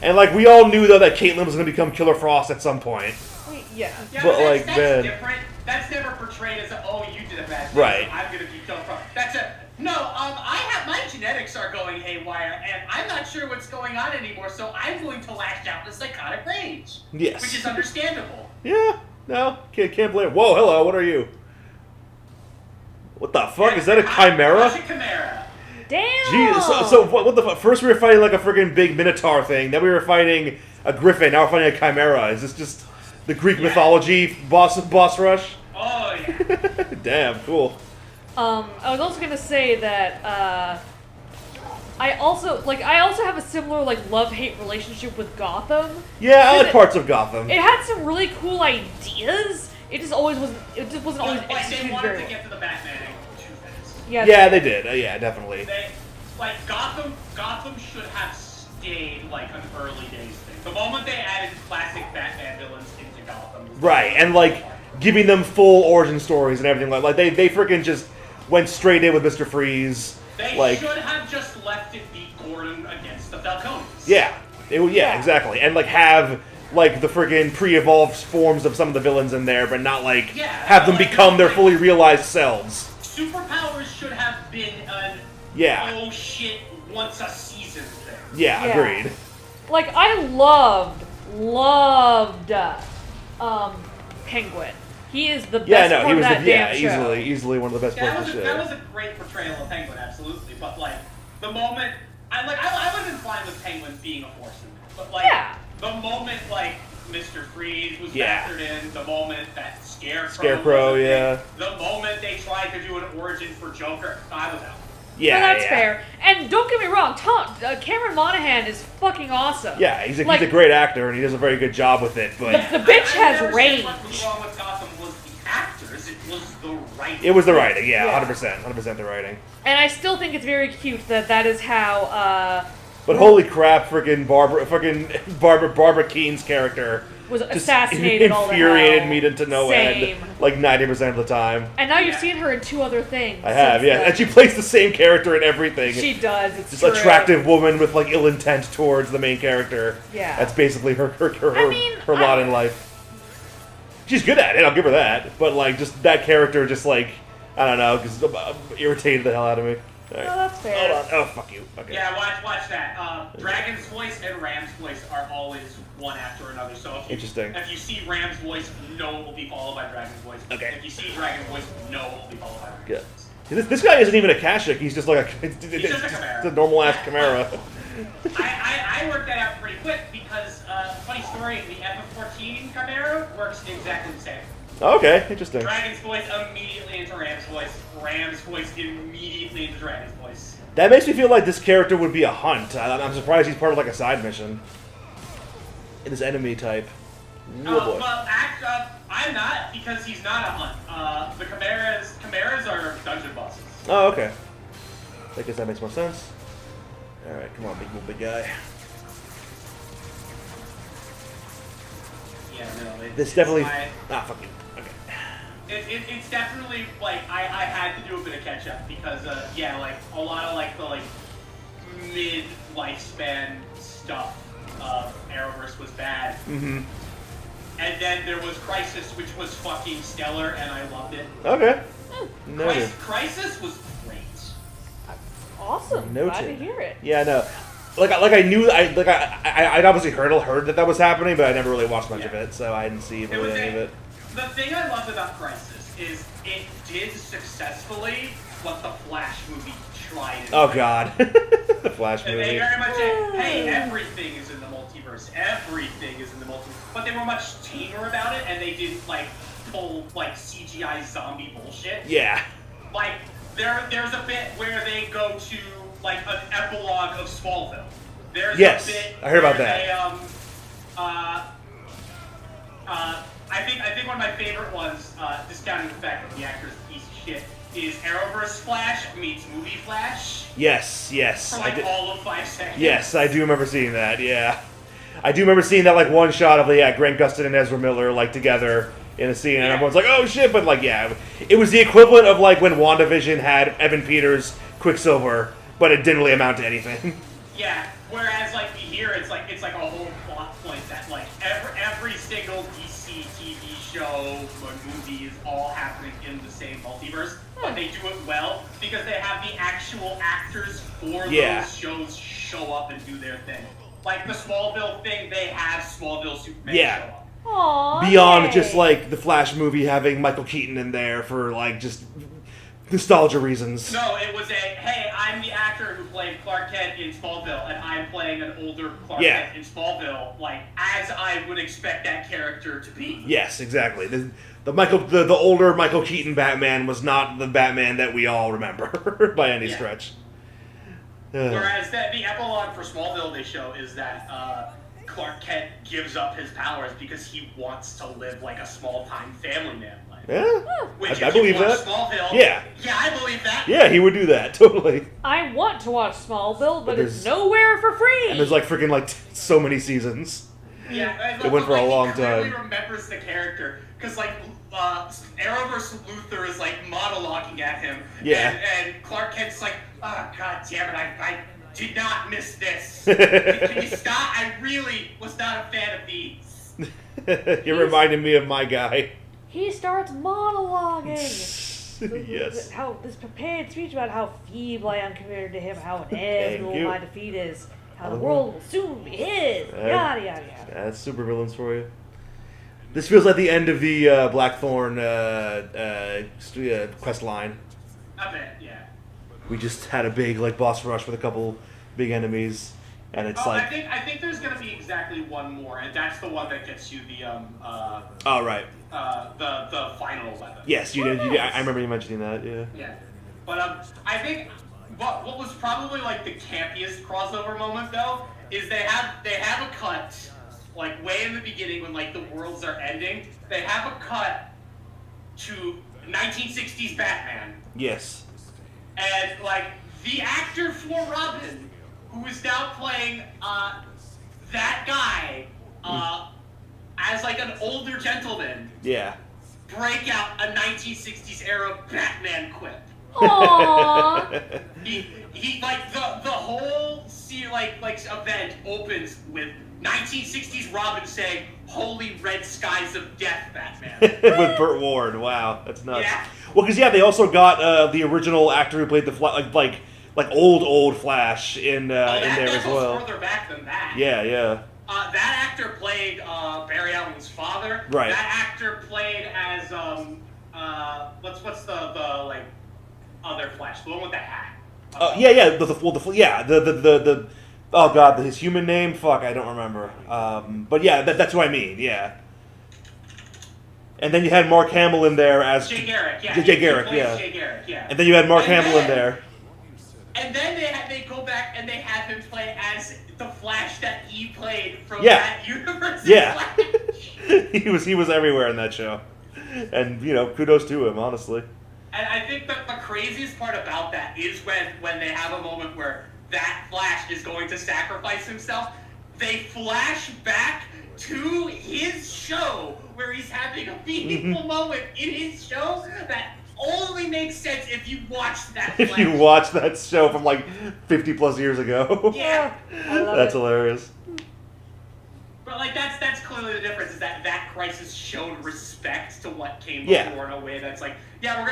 And like we all knew though that Caitlyn was gonna become Killer Frost at some point. Wait, yeah. Yeah, But, but like, that's man. different. That's never portrayed as oh, you did a bad thing. Right. So I'm gonna be Killer Frost. That's a no. I have my genetics are going haywire, and I'm not sure what's going on anymore. So I'm going to lash out in psychotic rage. Yes. Which is understandable. Yeah. No. Can't blame. Whoa. Hello. What are you? What the fuck? Is that a chimera? It's a chimera. Damn. Jeez, so what the fuck? First we were fighting like a friggin' big minotaur thing, then we were fighting a griffin, now we're fighting a chimera. Is this just the Greek mythology boss rush? Oh yeah. Damn, cool. I was also gonna say that I also have a similar like love-hate relationship with Gotham. Yeah, I like parts of Gotham. It had some really cool ideas. It just wasn't always Like they executed wanted very to well. get to the Batman too fast. Yeah, they did. Yeah, definitely. They, like Gotham should have stayed like an early days thing. The moment they added classic Batman villains into Gotham, was Right, and like giving them full origin stories and everything like they freaking just went straight in with Mr. Freeze. they Like, should have just left it be Gordon against the Falcones. yeah, exactly, and like have like the friggin' pre-evolved forms of some of the villains in there, but not like have them like, become their like, fully realized selves. Superpowers should have been an oh shit once a season thing. Yeah, agreed. Like I loved Penguin. He is the best part he of was that damn show. easily one of the best parts of the show. That was a great portrayal of Penguin, absolutely. But like the moment I would have been fine with Penguin being a force in it. But like the moment like Mr. Freeze was factored in, the moment that Scarecrow was a thing, the moment they tried to do an origin for Joker, I was out. Yeah, that's fair. And don't get me wrong, Cameron Monaghan is fucking awesome. Yeah, he's a great actor and he does a very good job with it. But the bitch has range. What was wrong with Gotham was the actors; it was the writing. It was the writing, 100% the writing. And I still think it's very cute that is how. But holy crap, freaking Barbara Keane's character was just assassinated all the infuriated hell. me to no end, like 90% of the time. And now you've seen her in 2 other things. I have, and she plays the same character in everything. She does. It's just true. attractive woman with like ill intent towards the main character. Yeah, that's basically her lot in life. She's good at it, I'll give her that. But like, just that character, just like I don't know, because irritated the hell out of me. Right. No, that's fair. Hold on. Oh, fuck you. Okay. Yeah, watch that. Dragon's voice and Ram's voice are always one after another. So if you see Ram's voice, no, it will be followed by Dragon's voice. Okay. If you see Dragon's voice, no, it will be followed by Ram's voice. This guy isn't even a Kashyyyk. He's just like he's just a chimera. It's a normal ass chimera. I worked that out pretty quick because funny story, the FF14 chimera works exactly the same. Okay, interesting. Dragon's voice immediately into Ram's voice. Ram's voice immediately into Dragon's voice. That makes me feel like this character would be a hunt. I'm surprised he's part of like a side mission. It is enemy type. Well, I'm not because he's not a hunt. The chimeras are dungeon bosses. Oh, okay. I guess that makes more sense. All right, come on, big guy. Yeah, no. This definitely. Fuck you. It's definitely like I had to do a bit of catch up because like a lot of like the mid lifespan stuff of Arrowverse was bad. Mm-hmm. And then there was Crisis, which was fucking stellar, and I loved it. Okay. Crisis was great. Awesome. Noted. Glad to hear it. Yeah, no. I knew I'd obviously heard that was happening, but I never really watched much of it, so I didn't see really any of it. The thing I loved about Crisis is it did successfully what the Flash movie tried it. Oh God, the Flash And they movie. very much said, hey, everything is in the multiverse. Everything is in the multiverse. But they were much tamer about it, and they didn't, like, pull, like, CGI zombie bullshit. Yeah. Like, there's a bit where they go to, like, an epilogue of Smallville. There's Yes, a bit I heard about where that. I think one of my favorite ones, discounting the fact that the actor's a piece of shit, is Arrowverse Flash meets Movie Flash. Yes, yes. For like all of 5 seconds. Yes, I do remember seeing that. Yeah, I do remember seeing that like one shot of Grant Gustin and Ezra Miller like together in a scene, and Yeah. everyone's like, "Oh shit!" But like, yeah, it was the equivalent of like when WandaVision had Evan Peters, Quicksilver, but it didn't really amount to anything. Yeah. Whereas like here, it's like a whole plot point that like every single DC TV show or movie is all happening in the same multiverse, but they do it well because they have the actual actors for Yeah. those shows show up and do their thing. Like the Smallville thing, they have Smallville Superman Yeah. show up. Aww, Beyond yay. just like the Flash movie having Michael Keaton in there for like just nostalgia reasons. No, it was hey, I'm the actor who played Clark Kent in Smallville, and I'm playing an older Clark Yeah. Kent in Smallville, like, as I would expect that character to be. Yes, exactly. The older Michael Keaton Batman was not the Batman that we all remember by any Yeah. stretch. Whereas the epilogue for Smallville they show is that Clark Kent gives up his powers because he wants to live like a small-time family man life. Yeah, Which I if you believe watch that. Smallville, Yeah. Yeah, I believe that. Yeah, he would do that totally. I want to watch Smallville, but there's- it's nowhere for free. And there's like freaking like so many seasons. Yeah, It went for a long He clearly time. remembers the character because like Arrowverse Luthor is like monologuing at him. Yeah. And Clark Kent's like, oh god damn it, I did not miss this. Can you stop? I really was not a fan of these. You're reminding me of my guy. He starts monologuing. Yes. How this prepared speech about how feeble I am compared to him, how Thank inevitable you. my defeat is, how the world will soon be his, yada yada yada. That's super villains for you. This feels like the end of the Blackthorn quest line. I bet, yeah. We just had a big like boss rush with a couple big enemies, and it's like, I think there's gonna be exactly one more, and that's the one that gets you the oh right, the final weapon. yes, you did. You did. I remember you mentioning that. Yeah. Yeah, but I think what was probably like the campiest crossover moment though is they have a cut like way in the beginning when like the worlds are ending. They have a cut to 1960s Batman, Yes. and like the actor for Robin, who is now playing that guy as like an older gentleman, Yeah. break out a 1960s era Batman quip. Aww. He like the whole event opens with 1960s Robin saying, "Holy red skies of death, Batman." With Burt Ward. Wow, that's nuts. Yeah. Well, because they also got the original actor who played the like old Flash in there as goes well. further back than that. Yeah, yeah. That actor played Barry Allen's father. Right. That actor played as what's the like other Flash, the one with the hat. Yeah. The oh god, his human name. Fuck, I don't remember. But yeah, that's who I mean. Yeah. And then you had Mark Hamill in there as Jay Garrick, yeah. Jay Garrick, He plays yeah. Jay Garrick, yeah. And then you had Mark And Hamill in then- there. And then they go back and they have him play as the Flash that he played from Yeah. that universe. Yeah. Flash. he was everywhere in that show. And kudos to him, honestly. And I think that the craziest part about that is when they have a moment where that Flash is going to sacrifice himself, they flash back to his show where he's having a meaningful moment in his show that only makes sense if you watch that Flash. If you watch that show from like 50 plus years ago. Yeah. I love That's it. hilarious. But like that's clearly the difference is that Crisis showed respect to what came Yeah. before in a way that's like, yeah,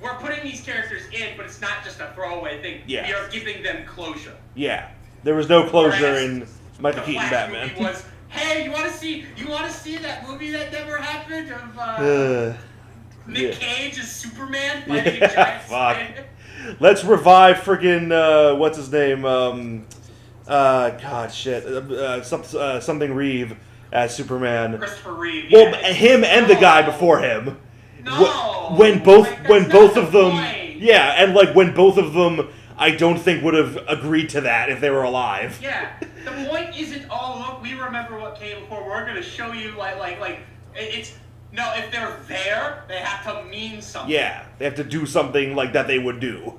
we're putting these characters in, but it's not just a throwaway thing. Yeah. We are giving them closure. Yeah. There was no closure Whereas in Michael The Keaton Flash Batman. movie was, hey, you want to see that movie that never happened of Nick Yeah. Cage as Superman fighting Yeah, a giant fuck. spider? Let's revive friggin' what's his name? Something Reeve as Superman. Christopher Reeve. Well, yeah, him and the guy before him. No. When both Like, when that's both not of the them, point. yeah, and like when both of them, I don't think would have agreed to that if they were alive. Yeah, the point isn't, oh, look, we remember what came before, we're going to show you, it's, no, if they're there, they have to mean something. Yeah, they have to do something like that they would do.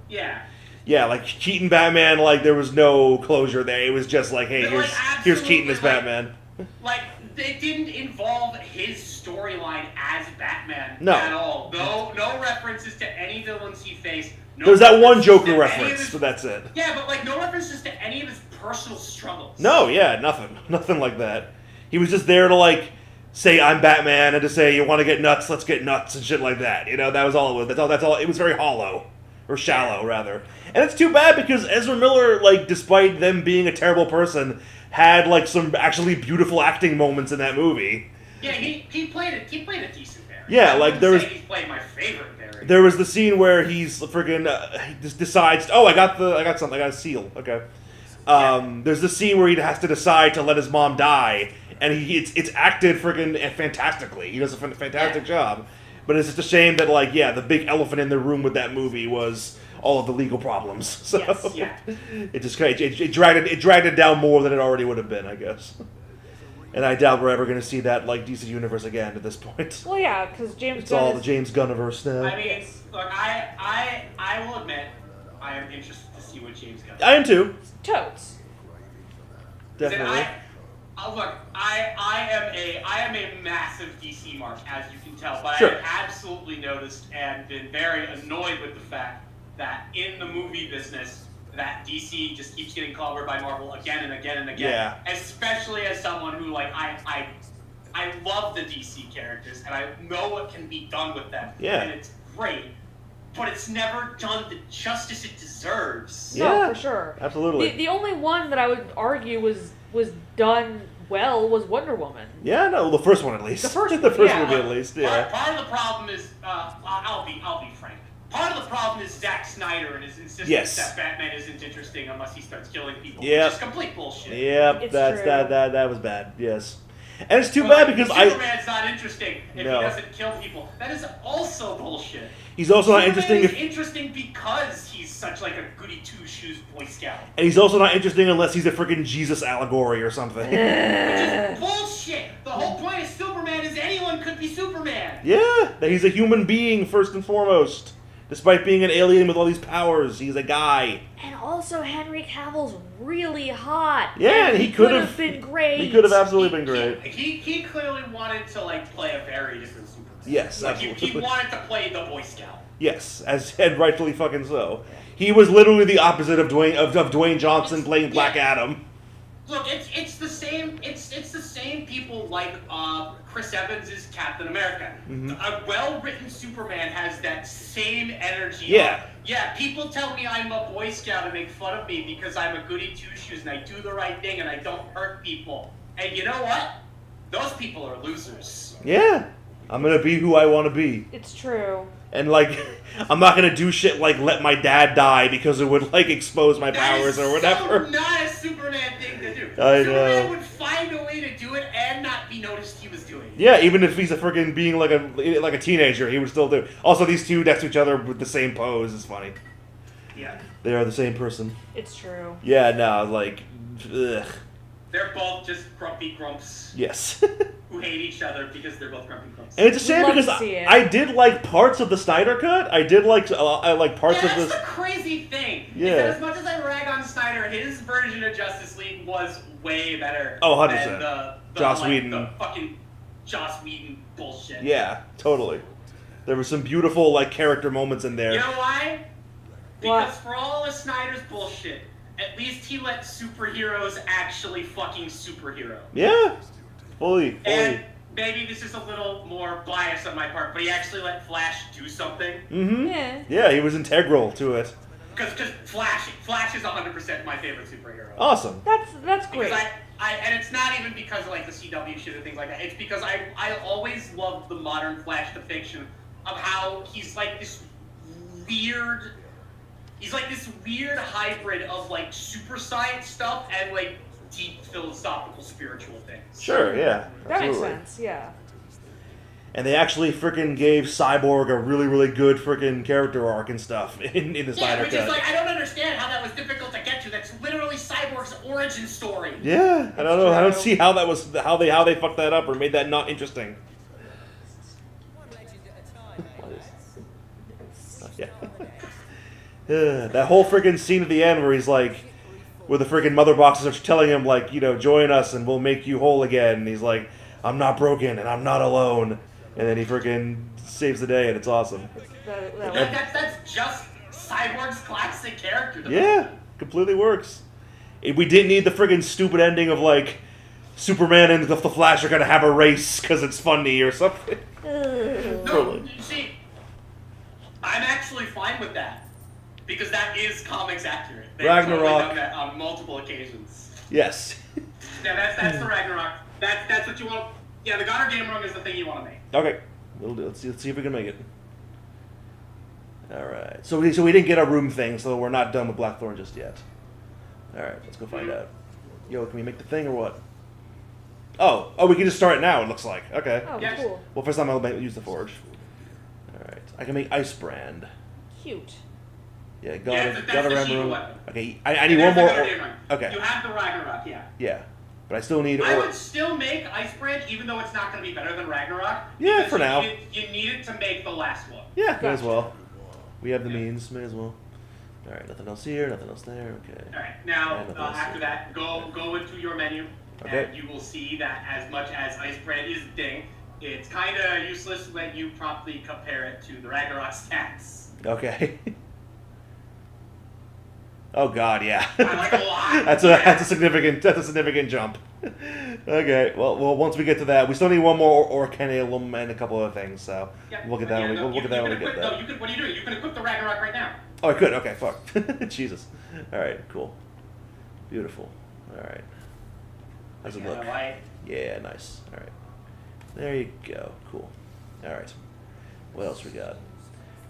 Yeah. Yeah, like Keaton Batman, like there was no closure there. It was just like, hey, But, here's Keaton as absolutely, Batman. Like, it didn't involve his storyline as Batman No. at all. No references to any villains he faced. No There's that one references Joker to any of reference, his- but that's it. Yeah, but like no references to any of his personal struggles. No, yeah, nothing like that. He was just there to like say I'm Batman and to say you want to get nuts, let's get nuts and shit like that. You know, that was all it was. That's all. It was very hollow, or shallow rather. And it's too bad because Ezra Miller, like, despite them being a terrible person, had like some actually beautiful acting moments in that movie. Yeah, he played a decent Barry. Yeah, I like, wouldn't there say was- he's played my favorite Barry. There was the scene where he's friggin' he just decides, oh, I got something, I got a seal. Okay. There's the scene where he has to decide to let his mom die, and it's acted friggin' fantastically. He does a fantastic job. But it's just a shame that, like, yeah, the big elephant in the room with that movie was all of the legal problems. So Yes, yeah. it just it dragged it down more than it already would have been, I guess. And I doubt we're ever going to see that like DC Universe again at this point. Well, yeah, because James It's Gunn all is- the James Gunniverse now. I mean, look, I will admit, I am interested to see what James Gunn. I am too, totes. definitely. I am a massive DC mark, as you can tell, but Sure. I have absolutely noticed and been very annoyed with the fact that in the movie business, that DC just keeps getting clobbered by Marvel again and again and again. Yeah. Especially as someone who, like, I love the DC characters and I know what can be done with them. Yeah. And it's great, but it's never done the justice it deserves. Yeah. No, for sure. Absolutely. The only one that I would argue was done well was Wonder Woman. Yeah, no, the first one at least. The first the one, first yeah. movie at least. Yeah. Part of the problem is, I'll be frank. Part of the problem is Zack Snyder and his insistence Yes. that Batman isn't interesting unless he starts killing people. Yep. Which is complete bullshit. Yep, It's that's true. that was bad. Yes. And it's too But, bad because Superman's not interesting if No. he doesn't kill people. That is also bullshit. he's also not Superman interesting is if interesting because he's such like a goody two shoes Boy Scout. and he's also not interesting unless he's a freaking Jesus allegory or something. Which is bullshit. The whole point of Superman is anyone could be Superman. Yeah, that he's a human being first and foremost. Despite being an alien with all these powers, he's a guy. And also, Henry Cavill's really hot. Yeah, and he could have have been great. He could have absolutely been great. He clearly wanted to like play a very different Superman. Yes, Like, he absolutely. wanted to play the Boy Scout. Yes, and rightfully fucking so. He was literally the opposite of Dwayne Johnson playing Black Adam. Look, it's the same. It's the same people like Chris Evans is Captain America. Mhm. A well-written Superman has that same energy. Yeah. Yeah, people tell me I'm a Boy Scout and make fun of me because I'm a goody two-shoes and I do the right thing and I don't hurt people. And you know what? Those people are losers. Yeah, I'm gonna be who I want to be. It's true. And, like, I'm not gonna do shit like let my dad die because it would, like, expose my powers or whatever. That's not a Superman thing to do. I know. Superman would find a way to do it and not be noticed he was doing it. Yeah, even if he's a friggin' being like a teenager, he would still do it. Also, these two next to each other with the same pose is funny. Yeah. They are the same person. It's true. Yeah, no, like, ugh. They're both just grumpy grumps Yes. who hate each other because they're both grumpy grumps. And it's a shame Love because to see it. I did like parts of the Snyder Cut. I did like parts Yeah, of that's this. the crazy thing. Yeah. Is that as much as I rag on Snyder, his version of Justice League was way better. Oh, 100%. Than the Joss like, Whedon. The fucking Joss Whedon bullshit. Yeah, totally. There were some beautiful like character moments in there. You know why? What? Because for all of Snyder's bullshit, at least he let superheroes actually fucking superhero. Yeah, fully. And maybe this is a little more bias on my part, but he actually let Flash do something. Mm-hmm. Yeah. Yeah, he was integral to it. Because Flash is 100% my favorite superhero. Awesome. That's great. Because and it's not even because of like the CW shit and things like that. It's because I always loved the modern Flash depiction of how he's like this weird, He's like this weird hybrid of like super science stuff and like deep philosophical spiritual things. Sure, yeah. That makes absolutely. sense. Yeah. And they actually freaking gave Cyborg a really, really good freaking character arc and stuff in the Yeah, Snyder which Cut. is like, I don't understand how that was difficult to get to. That's literally Cyborg's origin story. Yeah, I don't know. I don't true. see how that was how they fucked that up or made that not interesting. One legend at a time. Yeah. That whole freaking scene at the end where he's like, where the freaking mother boxes are telling him like, you know, join us and we'll make you whole again. And he's like, I'm not broken and I'm not alone. And then he freaking saves the day and it's awesome. That's just Cyborg's classic character. Yeah, completely works. We didn't need the friggin' stupid ending of like Superman and the Flash are gonna have a race because it's funny or something. No, you see, I'm actually fine with that because that is comics accurate. They've Ragnarok. totally done that on multiple occasions. Yes. Yeah, that's the Ragnarok. That's what you want. Yeah, the Goddard Game Run is the thing you want to make. Okay, we'll do. Let's see if we can make it. All right. So we didn't get our room thing, so we're not done with Blackthorn just yet. All right, let's go find out. Yo, can we make the thing or what? Oh, we can just start it now. It looks like. Okay. Oh, Yes. cool. Well, first time I'll use the forge. All right. I can make Ice Brand. Cute. Yeah, That's gotta the remember. Shiva weapon. Okay, I need There's one the more. Goddard Game Run. Okay. You have the Ragnarok, yeah. Yeah, but I still need. I would still make Icebrand, even though it's not going to be better than Ragnarok. Yeah, because for now. You need it to make the last one. Yeah, may as Gotcha. well. We have the Yeah. means. May as well. All right. Nothing else here. Nothing else there. Okay. All right, now And nothing else after here. that, go into your menu, Okay. and you will see that as much as Icebrand is a ding, it's kind of useless when you promptly compare it to the Ragnarok stats. Okay. Oh God, yeah. I like a lot. That's a significant jump. Okay, well, once we get to that, we still need one more Orcanalum and a couple other things, so Yeah, we'll get that. yeah, We'll get that when we get equip, that. No, you can. What are you doing? You can equip the Ragnarok right now. Oh, I could. Okay, fuck. Jesus. All right, cool. Beautiful. All right. How's it Yeah, look? like- Yeah, nice. All right. There you go. Cool. All right. What else we got?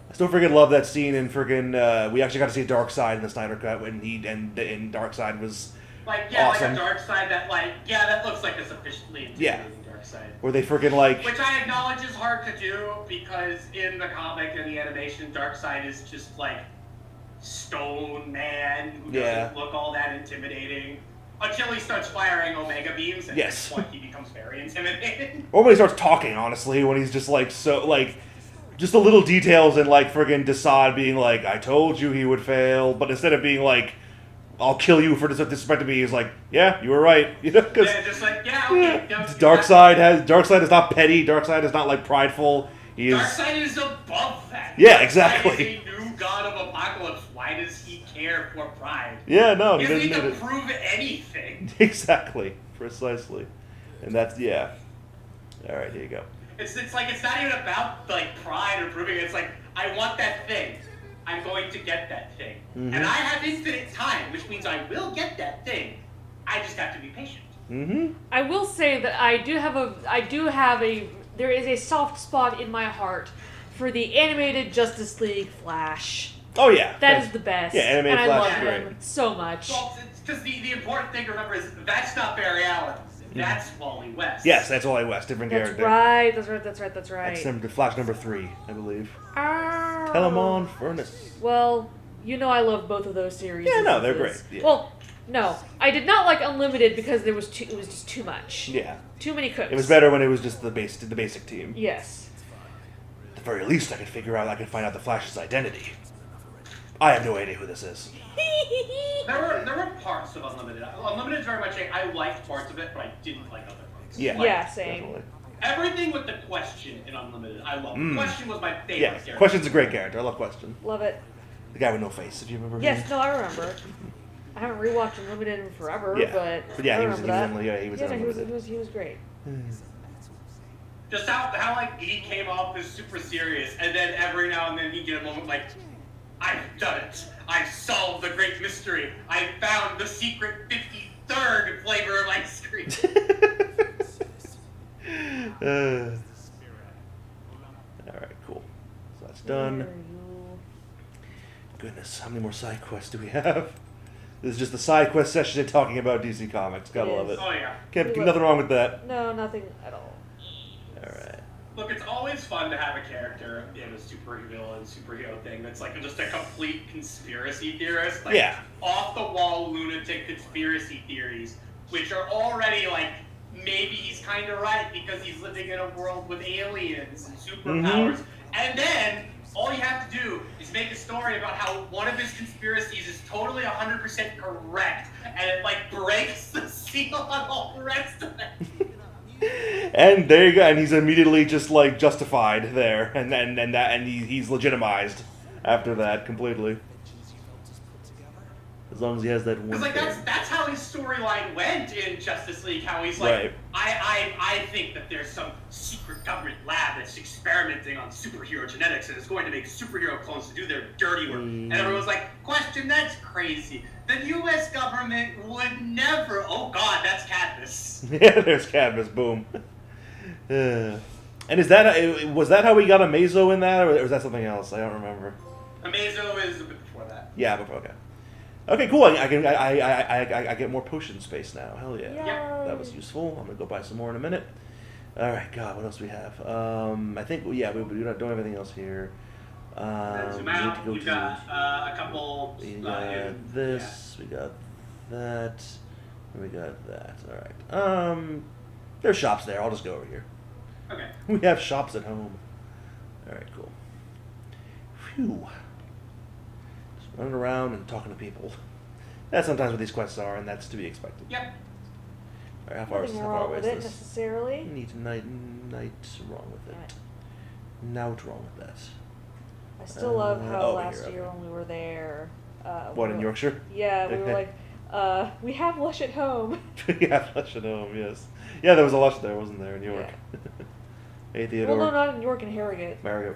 I still freaking love that scene in freaking. We actually got to see Darkseid in the Snyder Cut when he and Darkseid was like awesome. like a dark side that that looks like a sufficiently intimidating dark side. where they freaking like. Which I acknowledge is hard to do because in the comic and the animation, Darkseid is just like stone man who doesn't look all that intimidating until he starts firing Omega beams, and Yes. at that point he becomes very intimidating. Or when he starts talking, honestly, when he's just like so like. Just the little details and like friggin' Desaad being like, I told you he would fail, but instead of being like, I'll kill you for disrespecting me, he's like, yeah, you were right. You know, because Yeah, just like okay. Darkseid is not petty. Darkseid is not like prideful. He is. Darkseid is above that. Yeah, Darkseid exactly. is a new god of apocalypse. Why does he care for pride? Yeah, no, He he doesn't doesn't need need to it. prove anything. Exactly, precisely, and that's yeah. All right, here you go. It's like it's not even about like pride or proving. It's like I want that thing. I'm going to get that thing, Mhm. and I have infinite time, which means I will get that thing. I just have to be patient. Mm-hmm. I will say that there is a soft spot in my heart for the animated Justice League Flash. Oh yeah, That is the best. Yeah, animated and Flash I is love great. him so much. Well, because the important thing to remember is that's not Barry Allen. That's Wally West. Yes, that's Wally West, different That's character. right. That's right. That's Flash number 3, I believe. Oh. Telemon Furnace. Well, you know I love both of those series. Yeah, no, they're great, yeah. Well, no, I did not like Unlimited because it was just too much. Yeah, Too many cooks. it was better when it was just the basic team. Yes. At the very least, I could find out the Flash's identity. I have no idea who this is. There were parts of Unlimited. Unlimited is very much I liked parts of it, but I didn't like other parts. Yeah, Yeah, same. definitely. Everything with the Question in Unlimited, I love. Question was my favorite Yeah, character. Question's a great character. I love Question. Love it. The guy with no face, if you remember him. Yes, no, I remember. I haven't rewatched Unlimited in forever, Yeah. but Yeah, I he was remember that. he was Yeah, in no, Unlimited. he was great. Just how like he came off as super serious, and then every now and then he'd get a moment like, I've done it. I've solved the great mystery. I found the secret 53rd flavor of ice cream. Alright, cool. So that's done. goodness, how many more side quests do we have? This is just the side quest session talking about DC Comics. Gotta It love is. it. Oh yeah. Can't nothing wrong with that. No, nothing at all. Alright. Look, it's always fun to have a character in a superhero thing that's like just a complete conspiracy theorist. Like, Yeah. off the wall lunatic conspiracy theories, which are already like, maybe he's kind of right because he's living in a world with aliens and superpowers. And then all you have to do is make a story about how one of his conspiracies is totally 100% correct, and it like breaks the seal on all the rest of it. And there you go, and he's immediately just like justified there, and he's legitimized after that completely. As long as he has that one. Because like that's how his storyline went in Justice League. How he's like, Right. I think that there's some secret government lab that's experimenting on superhero genetics and is going to make superhero clones to do their dirty work. And everyone's like, question, that's crazy. The U.S. government would never. Oh God, that's Cadmus. Yeah, there's Cadmus. Boom. And was that how we got Amazo in that, or was that something else? I don't remember. Amazo is a bit before that. Yeah, but okay. Okay, cool. I get more potion space now. Hell yeah. Yay. That was useful. I'm gonna go buy some more in a minute. All right, God, what else do we have? I think we don't have anything else here. Zoom We need out. to go We've to. got a couple. We got this. We got that. And we got that. All right. There's shops there. I'll just go over here. Yeah. Okay. We have shops at home. All right, cool. Phew. Just running around and talking to people. That's sometimes what these quests are, and that's to be expected. Yep. All right, how far Nothing away wrong is with it this? necessarily. Neat night wrong with it. Right. Not wrong with that. I still love how over last here, year okay. when we were there. What, in Yorkshire? Yeah, we were like, we have Lush at home. Yeah, Lush at home, yes. Yeah, there was a Lush there, wasn't there, in York? Hey, Theodore. Well, no, not in York and Harrogate. Mario.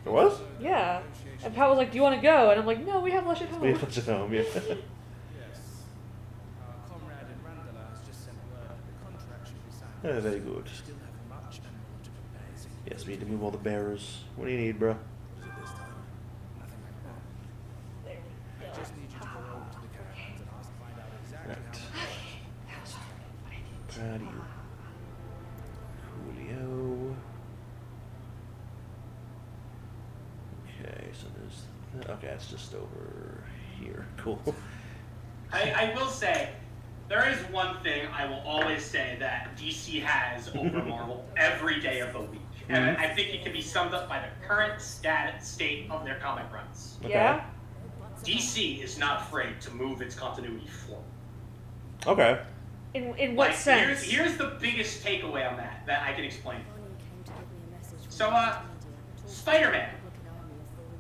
There was? Yeah. And Pat was like, do you want to go? And I'm like, no, we have Lush at home. We have Lush at home, yeah. Yes. Our comrade in Randala has just sent word that the contract should be signed. Yeah, very good. We still have much and more to prepare. Yes, we need to move all the bearers. What do you need, bro? Was it this time? Nothing like that. There we I go. just need you to go over to the caravans and ask to find out exactly how much. Proud of you. Julio. Okay, so there's... Okay, it's just over here. Cool. I will say, there is one thing I will always say that DC has over Marvel every day of the week. And I think it can be summed up by the current state of their comic runs. Okay. Yeah? DC is not afraid to move its continuity forward. Okay. In what sense? Here's the biggest takeaway on that I can explain. So, Spider-Man.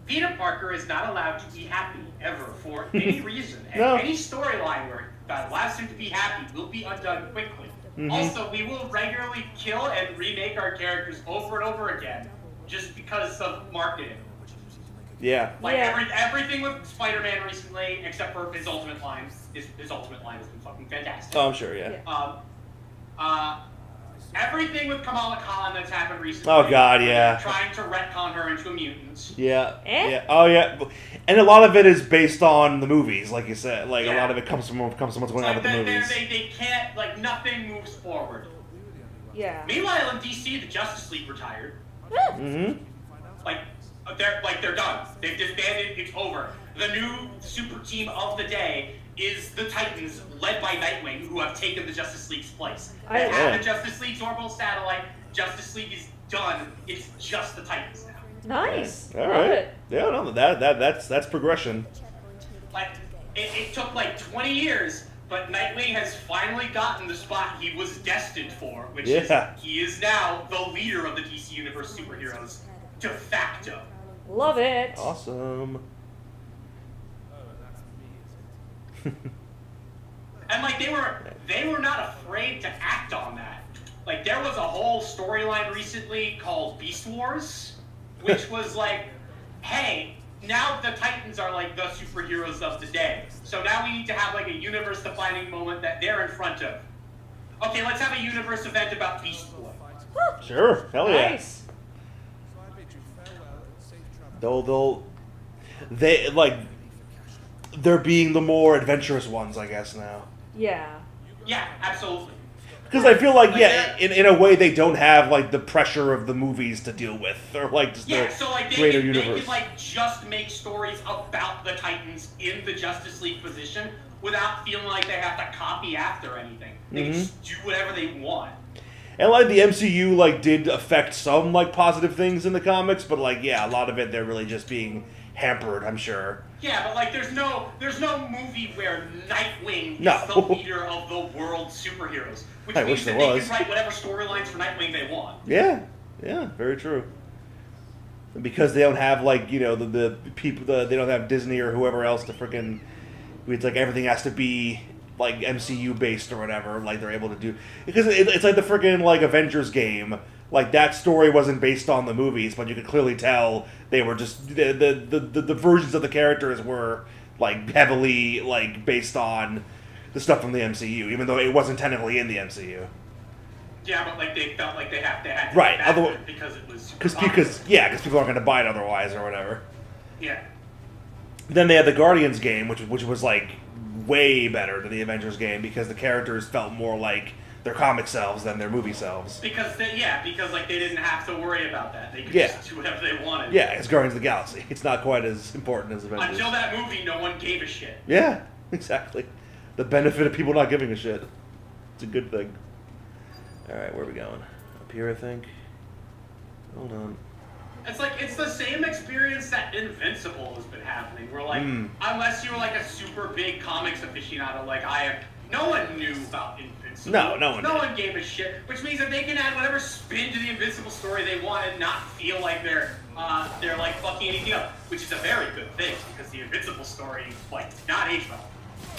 Peter Parker is not allowed to be happy ever for any reason. And No. any storyline where that allows him to be happy will be undone quickly. Also, we will regularly kill and remake our characters over and over again just because of marketing. Yeah. Like Yeah. everything with Spider-Man recently, except for his ultimate line. His ultimate line has been fucking fantastic. Oh, I'm sure, yeah. Everything with Kamala Khan that's happened recently. Oh, God, yeah. Trying to retcon her into a mutant. Yeah. Eh? Yeah. Oh, yeah. And a lot of it is based on the movies, like you said. Like, a Yeah. lot of it comes from what's going on Like with the movies. they can't, like, nothing moves forward. Yeah. Meanwhile, in DC, the Justice League retired. Mm-hmm. They're done. They've disbanded. It's over. The new super team of the day is the Titans, led by Nightwing, who have taken the Justice League's place. They have Yeah. the Justice League's orbital satellite. Justice League is done. It's just the Titans now. Nice. All Love right. it. Yeah, no, that's progression. Like, it took like 20 years, but Nightwing has finally gotten the spot he was destined for, which is he is now the leader of the DC Universe superheroes de facto. Love it. Awesome. Oh, and that's me, is it? And like they were not afraid to act on that. Like there was a whole storyline recently called Beast Wars, which was like, hey, now the Titans are like the superheroes of the day. So now we need to have like a universe-defining moment that they're in front of. Okay, let's have a universe event about Beast Boy. Sure. Hell yeah. Nice. So I bid you farewell and safe travel. they're being the more adventurous ones, I guess now. Yeah. Yeah, absolutely. Because I feel like, Like yeah, in a way they don't have like the pressure of the movies to deal with, or like just Yeah, the so like greater they universe. can like just make stories about the Titans in the Justice League position without feeling like they have to copy after anything. They can just do whatever they want. And like the MCU like did affect some like positive things in the comics, but like yeah, a lot of it they're really just being hampered, I'm sure. Yeah, but like there's no movie where Nightwing No. is the leader of the world's superheroes, which I means wish that there they was. can write whatever storylines for Nightwing they want. Yeah, very true. And because they don't have like the people, they don't have Disney or whoever else to freaking. It's like everything has to be like MCU based or whatever. Like they're able to do because it's like the freaking like Avengers game. Like that story wasn't based on the movies, but you could clearly tell they were just the versions of the characters were like heavily like based on the stuff from the MCU, even though it wasn't technically in the MCU. Yeah, but like they felt like they had to Right, adapt otherwise- it because it was Because people aren't going to buy it otherwise or whatever. yeah. Then they had the Guardians game, which was like way better than the Avengers game because the characters felt more like their comic selves than their movie selves. Because like they didn't have to worry about that. They could Yeah. just do whatever they wanted. Yeah, it's Guardians of the Galaxy. It's not quite as important as Avengers. Until that movie, no one gave a shit. Yeah, exactly. The benefit of people not giving a shit. It's a good thing. All right, where are we going? Up here, I think. Hold on. It's like it's the same experience that Invincible has been happening. Where like unless you were like a super big comics aficionado like I am, no one knew about Invincible. No one did. gave a shit. Which means that they can add whatever spin to the Invincible story they want and not feel like they're like fucking anything up. Which is a very good thing because the Invincible story like did not age well.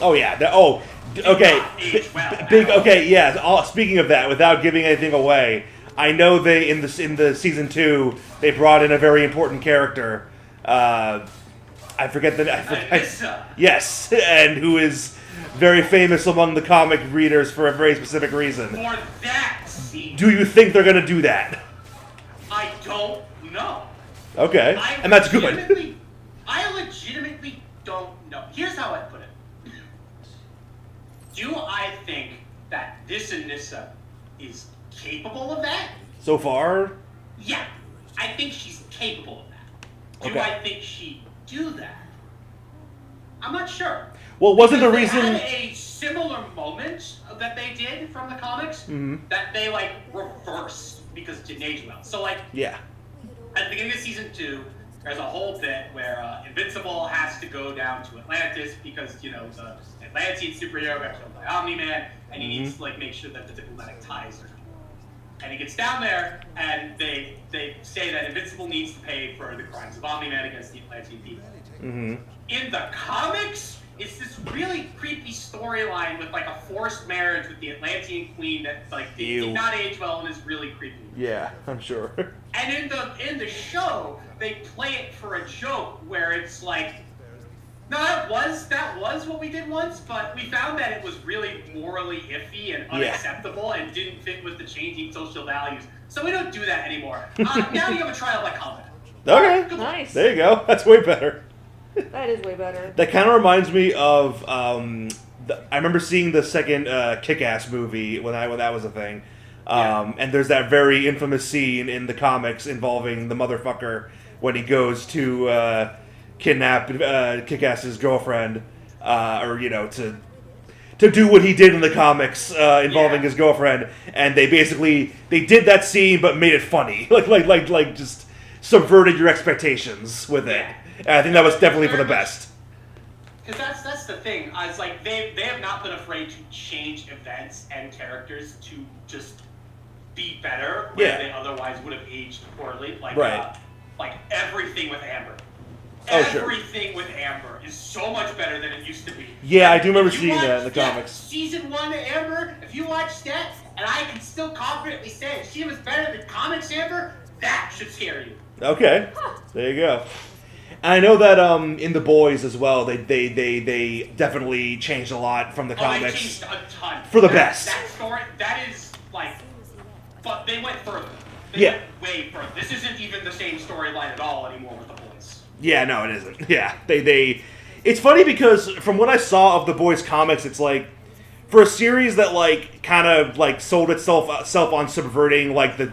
Oh yeah. Okay. not age well Big. at all. Okay. Yeah. Speaking of that, without giving anything away, I know they in the season 2 they brought in a very important character. I forget the. Alyssa. Yes, and who is very famous among the comic readers for a very specific reason. For that scene, Do you think they're gonna do that? I don't know. Okay, and that's good. I legitimately don't know. Here's how I put it. Do I think that this Anissa is capable of that? So far, Yeah, I think she's capable of that. Do Okay. I think she'd do that? I'm not sure. well, wasn't the Because reason? they had a similar moment that they did from the comics that they like reversed because it didn't age well. So like Yeah. at the beginning of season 2, there's a whole bit where Invincible has to go down to Atlantis because the Atlantean superhero got killed by Omni-Man, and he needs to like make sure that the diplomatic ties are. And he gets down there, and they say that Invincible needs to pay for the crimes of Omni-Man against the Atlantean people. In the comics, it's this really creepy storyline with like a forced marriage with the Atlantean queen that like Ew. did not age well and is really creepy. Yeah, I'm sure. And in the show, they play it for a joke where it's like, no, that was what we did once, but we found that it was really morally iffy and unacceptable and didn't fit with the changing social values. So we don't do that anymore. Now you have a trial by combat. Okay, Good luck. Nice. there you go. That's way better. That is way better. That kind of reminds me of I remember seeing the second Kick-Ass movie when that was a thing. And there's that very infamous scene in the comics involving the motherfucker when he goes to kidnap Kick-Ass's girlfriend, or to do what he did in the comics involving his girlfriend, and they did that scene but made it funny, like just subverted your expectations with it. And I think that was definitely for the best. Because that's the thing. It's like they have not been afraid to change events and characters to just be better where they otherwise would have aged poorly. Like like everything with Amber. Oh, sure. Everything with Amber is so much better than it used to be. Yeah, I do remember If you seeing that in the watch comics. Season 1 of Amber, if you watch that, and I can still confidently say she was better than comics Amber, that should scare you. Okay, there you go. And I know that in The Boys as well, they definitely changed a lot from the They comics. changed a ton. For the best. That story, that is like, but they went further. They Yeah. went way further. This isn't even the same storyline at all anymore with the boys. Yeah, no, it isn't. Yeah, they. It's funny because from what I saw of the boys' comics, it's like for a series that like kind of like sold itself on subverting like the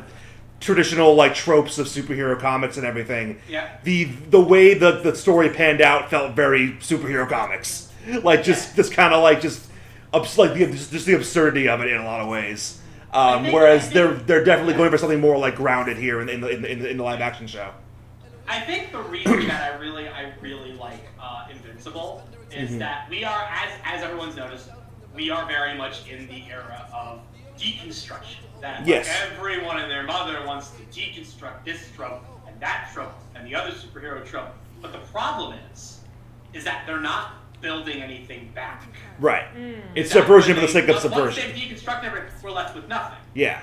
traditional like tropes of superhero comics and everything. Yeah. The way the story panned out felt very superhero comics. Like just kind of like just the absurdity of it in a lot of ways. Whereas they're definitely going for something more like grounded here in the live action show. I think the reason that I really like Invincible is that we are, as everyone's noticed, we are very much in the era of deconstruction. That Yes. everyone and their mother wants to deconstruct this trope and that trope and the other superhero trope. But the problem is that they're not building anything back. Right. It's subversion for the sake of Once subversion. they've deconstructed everything, we're left with nothing. Yeah.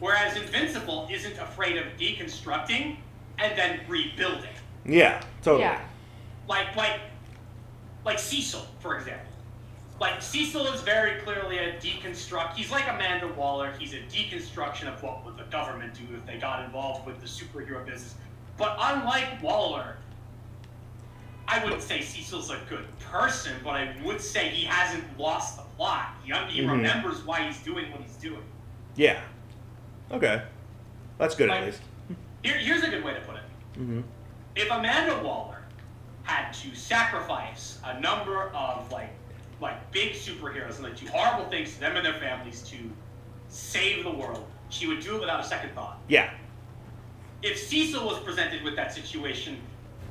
Whereas Invincible isn't afraid of deconstructing and then rebuilding. Yeah. Totally. Yeah. Like Cecil, for example. Like, Cecil is very clearly a deconstruct. He's like Amanda Waller. He's a deconstruction of what would the government do if they got involved with the superhero business. But unlike Waller, I wouldn't say Cecil's a good person, but I would say he hasn't lost the plot. He remembers why he's doing what he's doing. Yeah. Okay. That's good Like, at least. Here's a good way to put it. Mm-hmm. If Amanda Waller had to sacrifice a number of like big superheroes and like do horrible things to them and their families to save the world, she would do it without a second thought. Yeah. If Cecil was presented with that situation,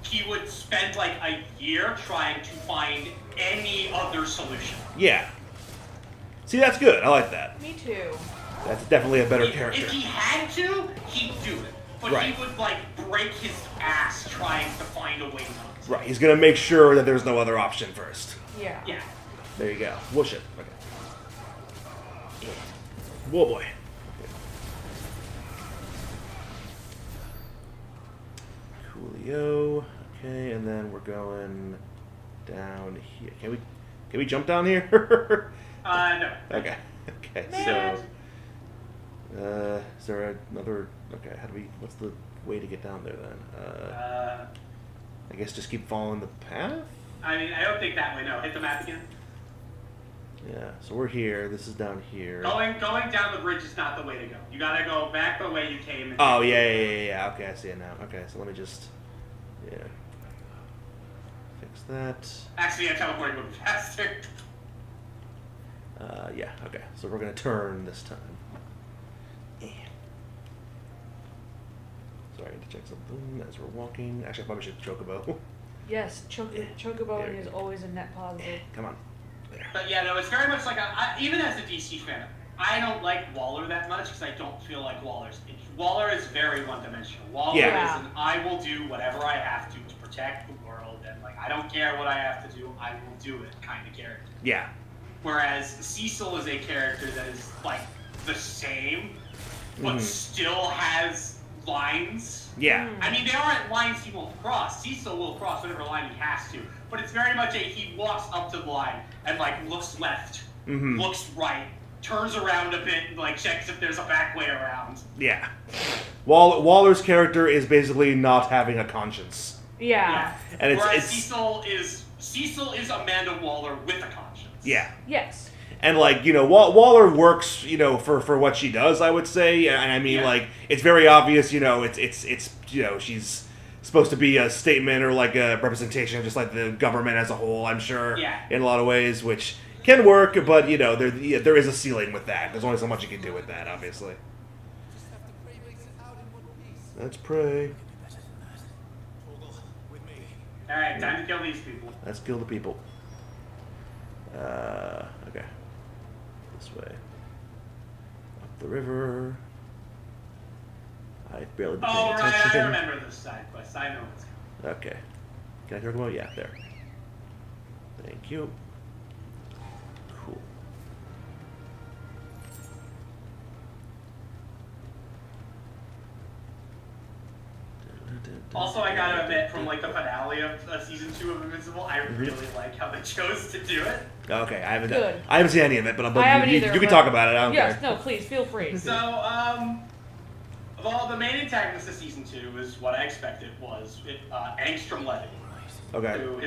he would spend like a year trying to find any other solution. Yeah. See, that's good. I like that. Me too. That's definitely a better character. If he had to, he'd do it. But Right. he would like break his ass trying to find a way out. Right. He's gonna make sure that there's no other option first. Yeah. Yeah. There you go. Whoosh it. Okay. Whoa, boy. Coolio. Okay, and then we're going down here. Can we jump down here? No. Okay. Okay. Man. So, is there another? Okay. What's the way to get down there then? I guess just keep following the path. I mean, I don't think that way. No, hit the map again. Yeah. So we're here. This is down here. Going down the bridge is not the way to go. You gotta go back the way you came. And Oh yeah. Okay, I see it now. Okay, so let me just fix that. Actually, I'm teleporting a little faster. Yeah. Okay, so we're gonna turn this time. Yeah. Sorry, I need to check something as we're walking. Actually, I probably should chocobo. Yes, Chocobo is always a net positive. Come on. There. But yeah, no, it's very much like even as a DC fan, I don't like Waller that much because I don't feel like Waller is very one-dimensional. Waller Yeah. is an I will do whatever I have to protect the world, and like I don't care what I have to do, I will do it kind of character. Yeah. Whereas Cecil is a character that is like the same, but still has lines. Yeah. I mean, there aren't lines he won't cross. Cecil will cross whatever line he has to, but it's very much he walks up to the line and like looks left, looks right, turns around a bit, and like checks if there's a back way around. Yeah. Waller's character is basically not having a conscience. Yeah. And Whereas it's Cecil is Amanda Waller with a conscience. Yeah. Yes. And like, Waller works, for what she does, I would say. And I mean, like, it's very obvious, it's she's supposed to be a statement or like a representation of just like the government as a whole, I'm sure. Yeah. In a lot of ways, which can work, but there is a ceiling with that. There's only so much you can do with that, obviously. Let's pray. Alright, time to kill these people. Let's kill the people. Okay. This way. Up the river. I've barely been paying Oh, right, attention. I remember this side quest. I know what's coming. Okay. Can I talk about? Yeah, there. Thank you. Cool. Also, I gotta admit, from like the finale of season 2 of Invincible, I really like how they chose to do it. Okay, I Good. haven't seen any of it, but I haven't you either, can but- talk about it. I don't Yes, care. no, please, feel free. So, Well, the main antagonist of season 2 is what I expected was Angstrom Levy. Okay. Who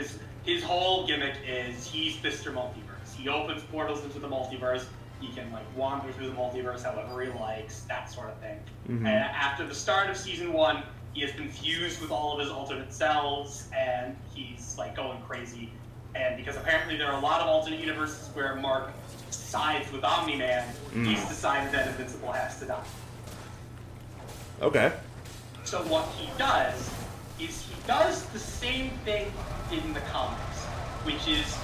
his whole gimmick is he's Mr. Multiverse. He opens portals into the multiverse. He can like wander through the multiverse however he likes, that sort of thing. Mm-hmm. And after the start of season 1, he has been fused with all of his alternate selves, and he's like going crazy. And because apparently there are a lot of alternate universes where Mark sides with Omni-Man, he's decided that Invincible has to die. Okay. So what he does is he does the same thing in the comics, which is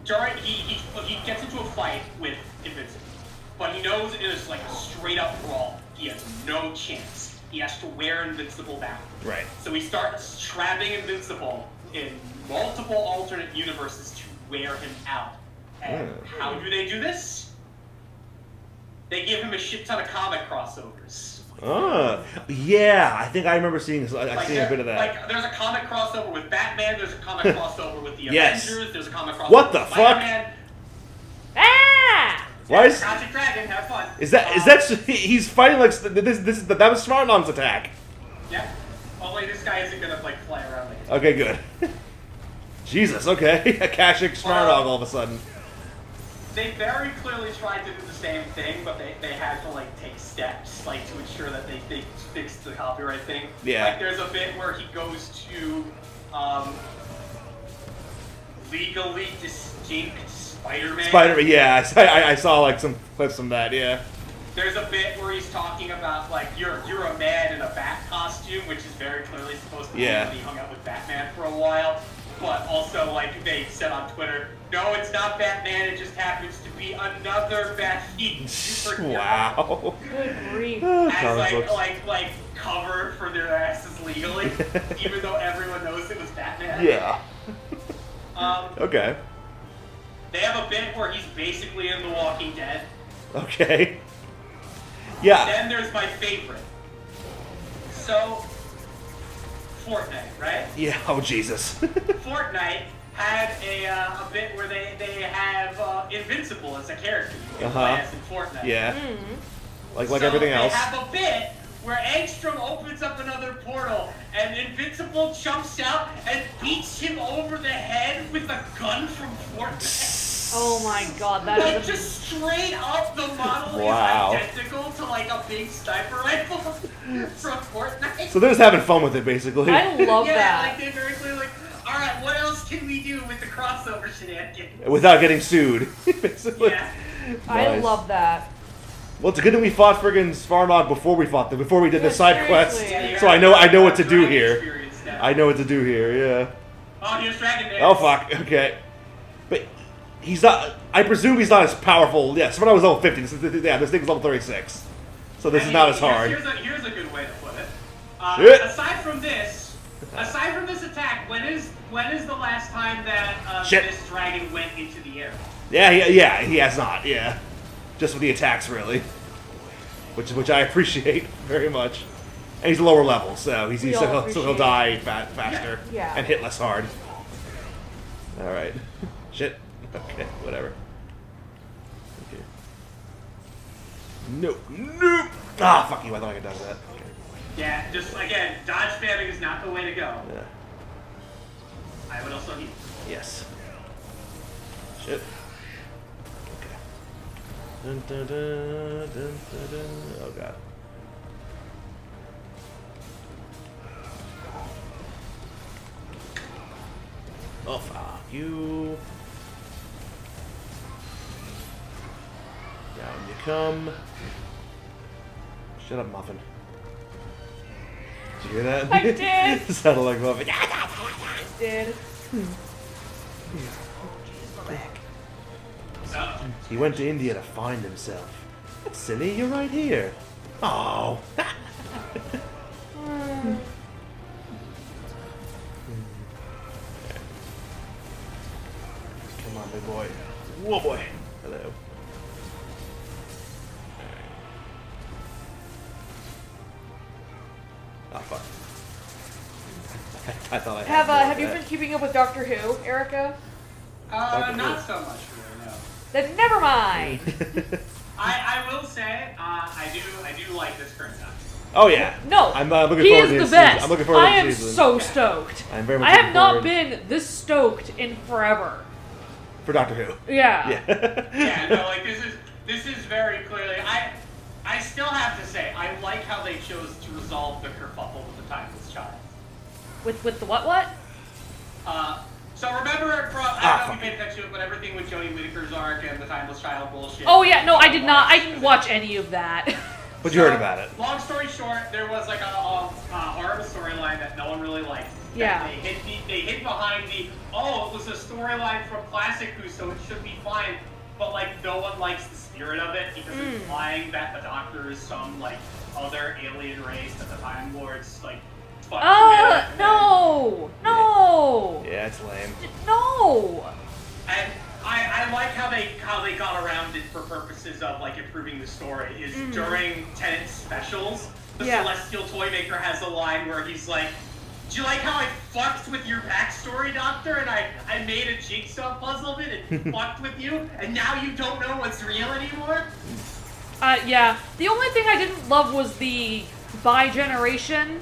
during he gets into a fight with Invincible, but he knows it is like a straight up brawl. He has no chance. He has to wear Invincible down. Right. So he starts trapping Invincible in multiple alternate universes to wear him out. And how do they do this? They give him a shit ton of comic crossovers. Yeah, I think I remember seeing this. I've seen a bit of that. Like, there's a comic crossover with Batman, there's a comic crossover with the Yes. Avengers, there's a comic crossover What the with fuck? Spider-Man. Ah! Why is Project Dragon, have fun. he's fighting like that was Smartlong's attack. Yeah. Only this guy isn't gonna like fly around like Okay, good. Jesus, okay. Akashic Smartlong all of a sudden. They very clearly tried to do the same thing, but they had to like take steps like to ensure that they fixed the copyright thing. Yeah. Like there's a bit where he goes to legally distinct Spider-Man. Yeah, I saw like some clips from that. Yeah. There's a bit where he's talking about like you're a man in a bat costume, which is very clearly supposed to be when he hung out with Batman for a while. But also like they said on Twitter, no, it's not Batman. It just happens to be another Batman superhero. Wow. Good grief. As like cover for their asses legally, even though everyone knows it was Batman. Yeah. Okay. They have a bit where he's basically in The Walking Dead. Okay. Yeah. Then there's my favorite. So, Fortnite, right? Yeah. Oh Jesus. Fortnite had a bit where they have Invincible as a character you can play as in Fortnite. Yeah. Mm-hmm. Like everything else. They have a bit where Angstrom opens up another portal and Invincible jumps out and beats him over the head with a gun from Fortnite. Oh my god, that Like is just straight up, the model Wow. is identical to like a big sniper rifle from Fortnite. So they're just having fun with it, basically. I love Yeah, that. like they very clearly like, all right, what else can we do with the crossover shenanigans? Without getting sued, basically. Yeah. I Nice. love that. Well, it's good that we fought friggin' Svarnog before we did the Yeah, side quest. seriously. Yeah, you So I got know what to do dragon here. experience now. I know what to do here. Yeah. Oh, here's Dragon Dance. Oh fuck. Okay. But he's not. I presume he's not as powerful. Yeah. Svarnog was level 50. This thing's level 36. So this is not as hard. Here's a good way to put it. Shit. Aside from this attack, when is the last time that Shit. this dragon went into the air? Yeah. He has not. Yeah. Just with the attacks, really. Which I appreciate very much. And he's lower level, so We all so he'll appreciate die faster Yeah. and hit less hard. All right. Shit. Okay. Whatever. Okay. No. Ah, fuck you. I thought I could dodge that. Okay. Yeah, just again, dodge spamming is not the way to go. Yeah. I would also heal. Yes. Shit. Okay. Dun, dun, dun, dun, dun, dun. Oh god. Oh fuck you. Down you come. Shut up, Muffin. Did you hear that? I did. It sounded like Muffin. Did. He went to India to find himself. Silly, you're right here. Oh. Come on, big boy. Whoa, boy. Hello. Oh, fuck. I thought I had Have you been keeping up with Doctor Who, Erica? Not so much really, no. Then never mind. I will say, I do like this current time. Oh yeah. No, I'm looking he forward is to the this best. season. I'm looking forward I to am this season. so stoked. I'm very much I looking have not forward. been this stoked in forever. For Doctor Who. Yeah. Yeah. Yeah, no, like this is very clearly. I still have to say I like how they chose to resolve the kerfuffle with the timeless child. With the what? So remember from I don't know if you paid attention to it, but everything with Jodie Whittaker's arc and the timeless child bullshit. Oh yeah, no, I did not. I didn't watch any of that. But you heard about it. Long story short, there was like a horrible storyline that no one really liked. Yeah. They hid behind it was a storyline from Classic Who, so it should be fine. But like no one likes the spirit of it because it's implying that the Doctor is some like other alien race that the Time Lords like. No. Yeah, it's lame. No. And I like how they got around it for purposes of like improving the story. Is during Tennant's specials, the Celestial Toymaker has a line where he's like, "Do you like how I fucked with your backstory, Doctor? And I made a jigsaw puzzle of it and fucked with you, and now you don't know what's real anymore?" Yeah. The only thing I didn't love was the bi-generation.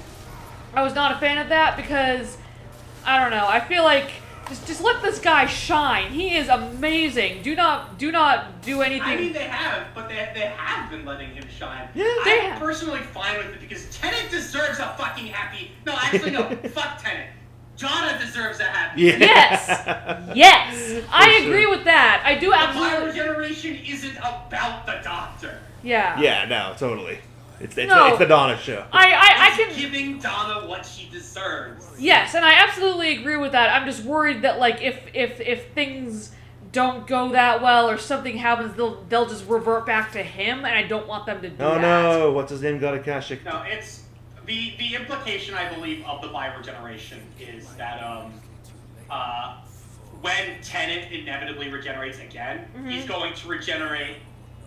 I was not a fan of that because, I don't know, I feel like just let this guy shine. He is amazing. Do not do anything. I mean, they have, but they have been letting him shine. Yeah, I'm personally fine with it because Tennant deserves a fucking happy. No, actually, no. Fuck Tennant. Jonna deserves a happy. Yeah. Yes. I sure. agree with that. I do The absolutely. Power Generation isn't about the Doctor. Yeah. Yeah, no, totally. It's the Donna show. I can giving Donna what she deserves. Yes, and I absolutely agree with that. I'm just worried that like if things don't go that well or something happens, they'll just revert back to him, and I don't want them to do that. Oh no, what's his name? Got a Akashic. No, it's the implication I believe of the Bible generation is that when Tennant inevitably regenerates again, he's going to regenerate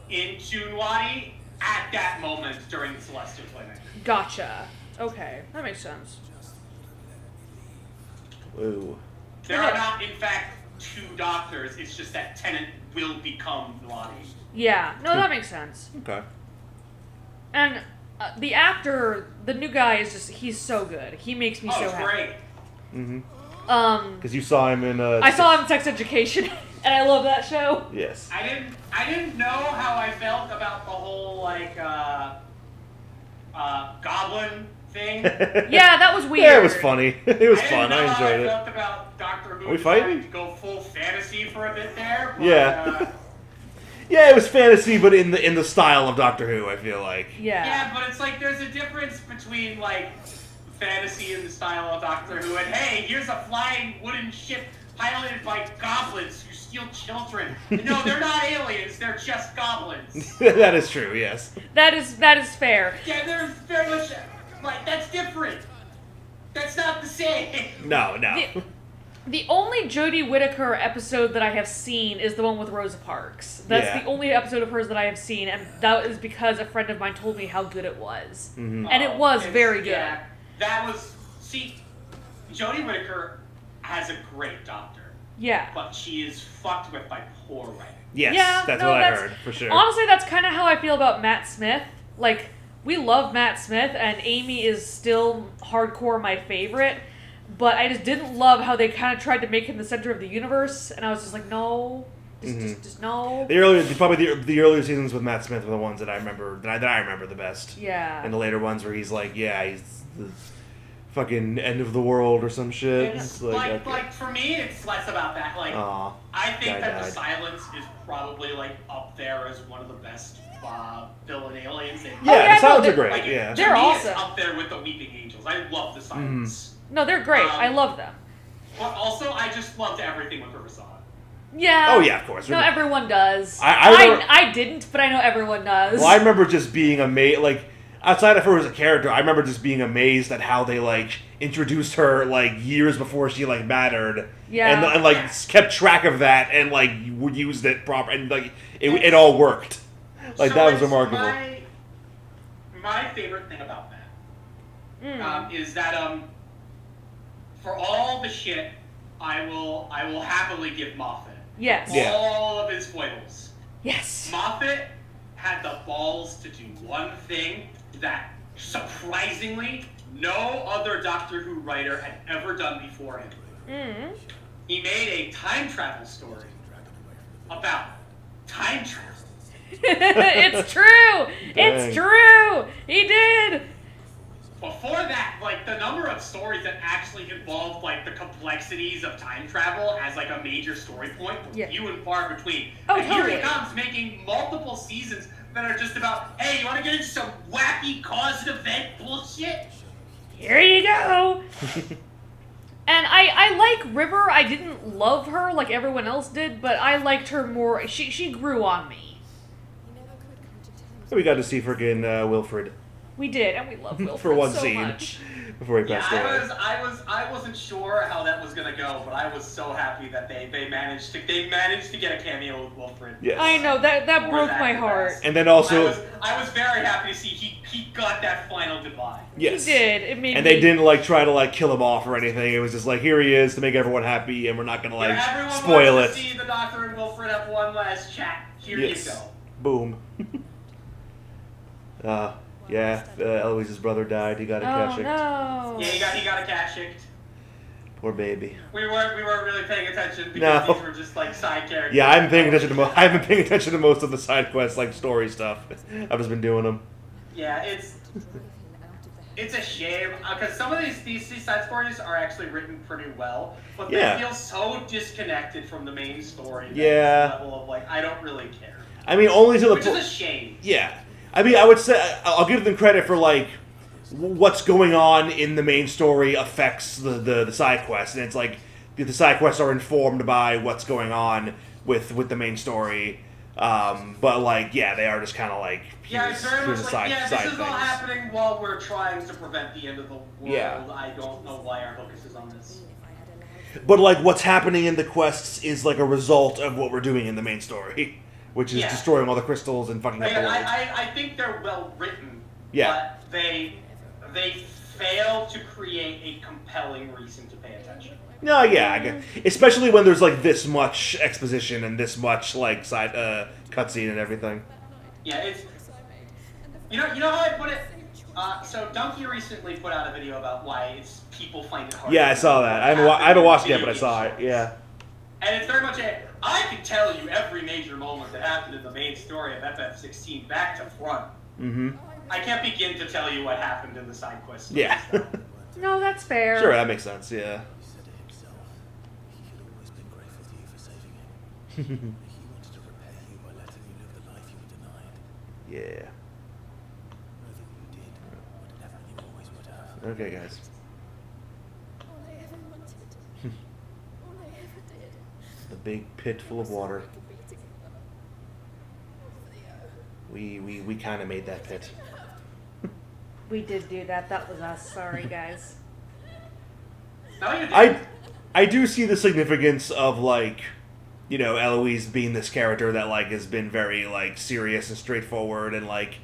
into Nwadi at that moment during the Celestial Toymaker. Gotcha. Okay, that makes sense. Ooh. There are not, in fact, two Doctors. It's just that Tennant will become Nwadi. Yeah, no, that makes sense. Okay. And the actor, the new guy, he's so good. He makes me so it's happy. great. Mm-hmm. Because you saw him in. I saw him in Sex Education, and I love that show. Yes. I didn't know how I felt about the whole like goblin thing. Yeah, that was weird. Yeah, it was funny. It was fun. I enjoyed I it. felt about Doctor Who Are we fighting? deciding to go full fantasy for a bit there. But, Yeah. Yeah, it was fantasy, but in the style of Doctor Who. I feel like. Yeah, but it's like there's a difference between like fantasy in the style of Doctor Who and hey, here's a flying wooden ship piloted by goblins who steal children. No, they're not aliens, they're just goblins. That is true, yes. That is fair. Yeah, they're very much like that's different. That's not the same. No. The only Jodie Whittaker episode that I have seen is the one with Rosa Parks. That's the only episode of hers that I have seen, and that is because a friend of mine told me how good it was. Mm-hmm. And it was very good. Yeah, that was Jodie Whittaker has a great Doctor. Yeah. But she is fucked with by poor writing. Yes, Yeah, that's no, what I heard, for sure. Honestly, that's kind of how I feel about Matt Smith. Like, we love Matt Smith, and Amy is still hardcore my favorite, but I just didn't love how they kind of tried to make him the center of the universe, and I was just like, no, just no. The earlier seasons with Matt Smith were the ones that I remember that I remember the best. Yeah. And the later ones where he's like, he's the fucking end of the world or some shit. Yeah. It's Like for me, it's less about that. Like, Aw, I think guy that died. the Silence is probably like up there as one of the best villain aliens. The Silence are great. Like, Yeah. to They're me, awesome. It's up there with the Weeping Angels. I love the Silence. No, they're great. I love them. But also, I just loved everything with Riverside. Yeah. Oh yeah, of course. No, everyone does. I didn't, but I know everyone does. Well, I remember just being amazed. Like outside of her as a character, I remember just being amazed at how they like introduced her like years before she like mattered. Yeah. And like kept track of that and like used it proper and like it all worked. Like So that was it's remarkable. My favorite thing about that is that for all the shit, I will happily give Moffat Yes. Yeah. all of his foibles. Yes. Moffat had the balls to do one thing that surprisingly, no other Doctor Who writer had ever done before him. Mm. He made a time travel story about time travel. It's true! It's true! He did! Before that, like, the number of stories that actually involved, like, the complexities of time travel as, like, a major story point were few and far between. Oh, and here he totally. comes making multiple seasons that are just about, hey, you want to get into some wacky cause and event bullshit? Here you go! And I like River. I didn't love her like everyone else did, but I liked her more. She grew on me. We got to see freaking Wilfred We did, and we love Wilfred for one so scene much. before he passed away. I wasn't sure how that was gonna go, but I was so happy that they managed to get a cameo with Wilfred. Yes. I know that More broke than my the heart. best. And then also, I was very happy to see he got that final goodbye. yes, He did. It made and me... they didn't like try to like kill him off or anything. It was just like, here he is to make everyone happy, and we're not gonna like Everyone spoil wants it. to see the Doctor and Wilfred have one last chat. Here Yes. you go. Boom. Yeah, Eloise's brother died. He got a cat Oh shipped. no! Yeah, he got a cat shipped. Poor baby. We weren't really paying attention because No. these were just like side characters. Yeah, I've been paying attention to I've been paying attention to most of the side quests, like story stuff. I've just been doing them. Yeah, it's a shame because some of these side stories are actually written pretty well, but they Yeah. feel so disconnected from the main story. that Yeah. it's the level of like I don't really care, I mean, only to the which is a shame. Yeah, I mean, I would say I'll give them credit for like what's going on in the main story affects the side quests, and it's like the side quests are informed by what's going on with the main story. But like, yeah, they are just kind of like Yeah, it's very much the like, side yeah, side this is all things. happening while we're trying to prevent the end of the world. Yeah. I don't know why our focus is on this. But like, what's happening in the quests is like a result of what we're doing in the main story, which is Yeah. destroying all the crystals and fucking up Like, the world. I think they're well written, Yeah. but they fail to create a compelling reason to pay attention. No, yeah, I get, especially when there's like this much exposition and this much like side cutscene and everything. Yeah, it's you know how I put it. So Donkey recently put out a video about why people find it hard. Yeah, I to saw know that. what I haven't watched it yet, happened but I in saw video it. game Yeah. And it's very much I can tell you every major moment that happened in the main story of FF16 back to front. Mm-hmm. I can't begin to tell you what happened in the side quests. Yeah. No, that's fair. Sure, that makes sense. Yeah. He said it himself. He had always been grateful to you for saving him. He wanted to repay you by letting you live the life you were denied. Yeah. Whether you did, whatever you always would have. Okay, guys. All I ever wanted. All I ever did. The big pit full of water. Like a beating of We kind of made that pit. We did do that. That was us. Sorry, guys. No, you did. I do see the significance of like, you know, Eloise being this character that like has been very like serious and straightforward and like,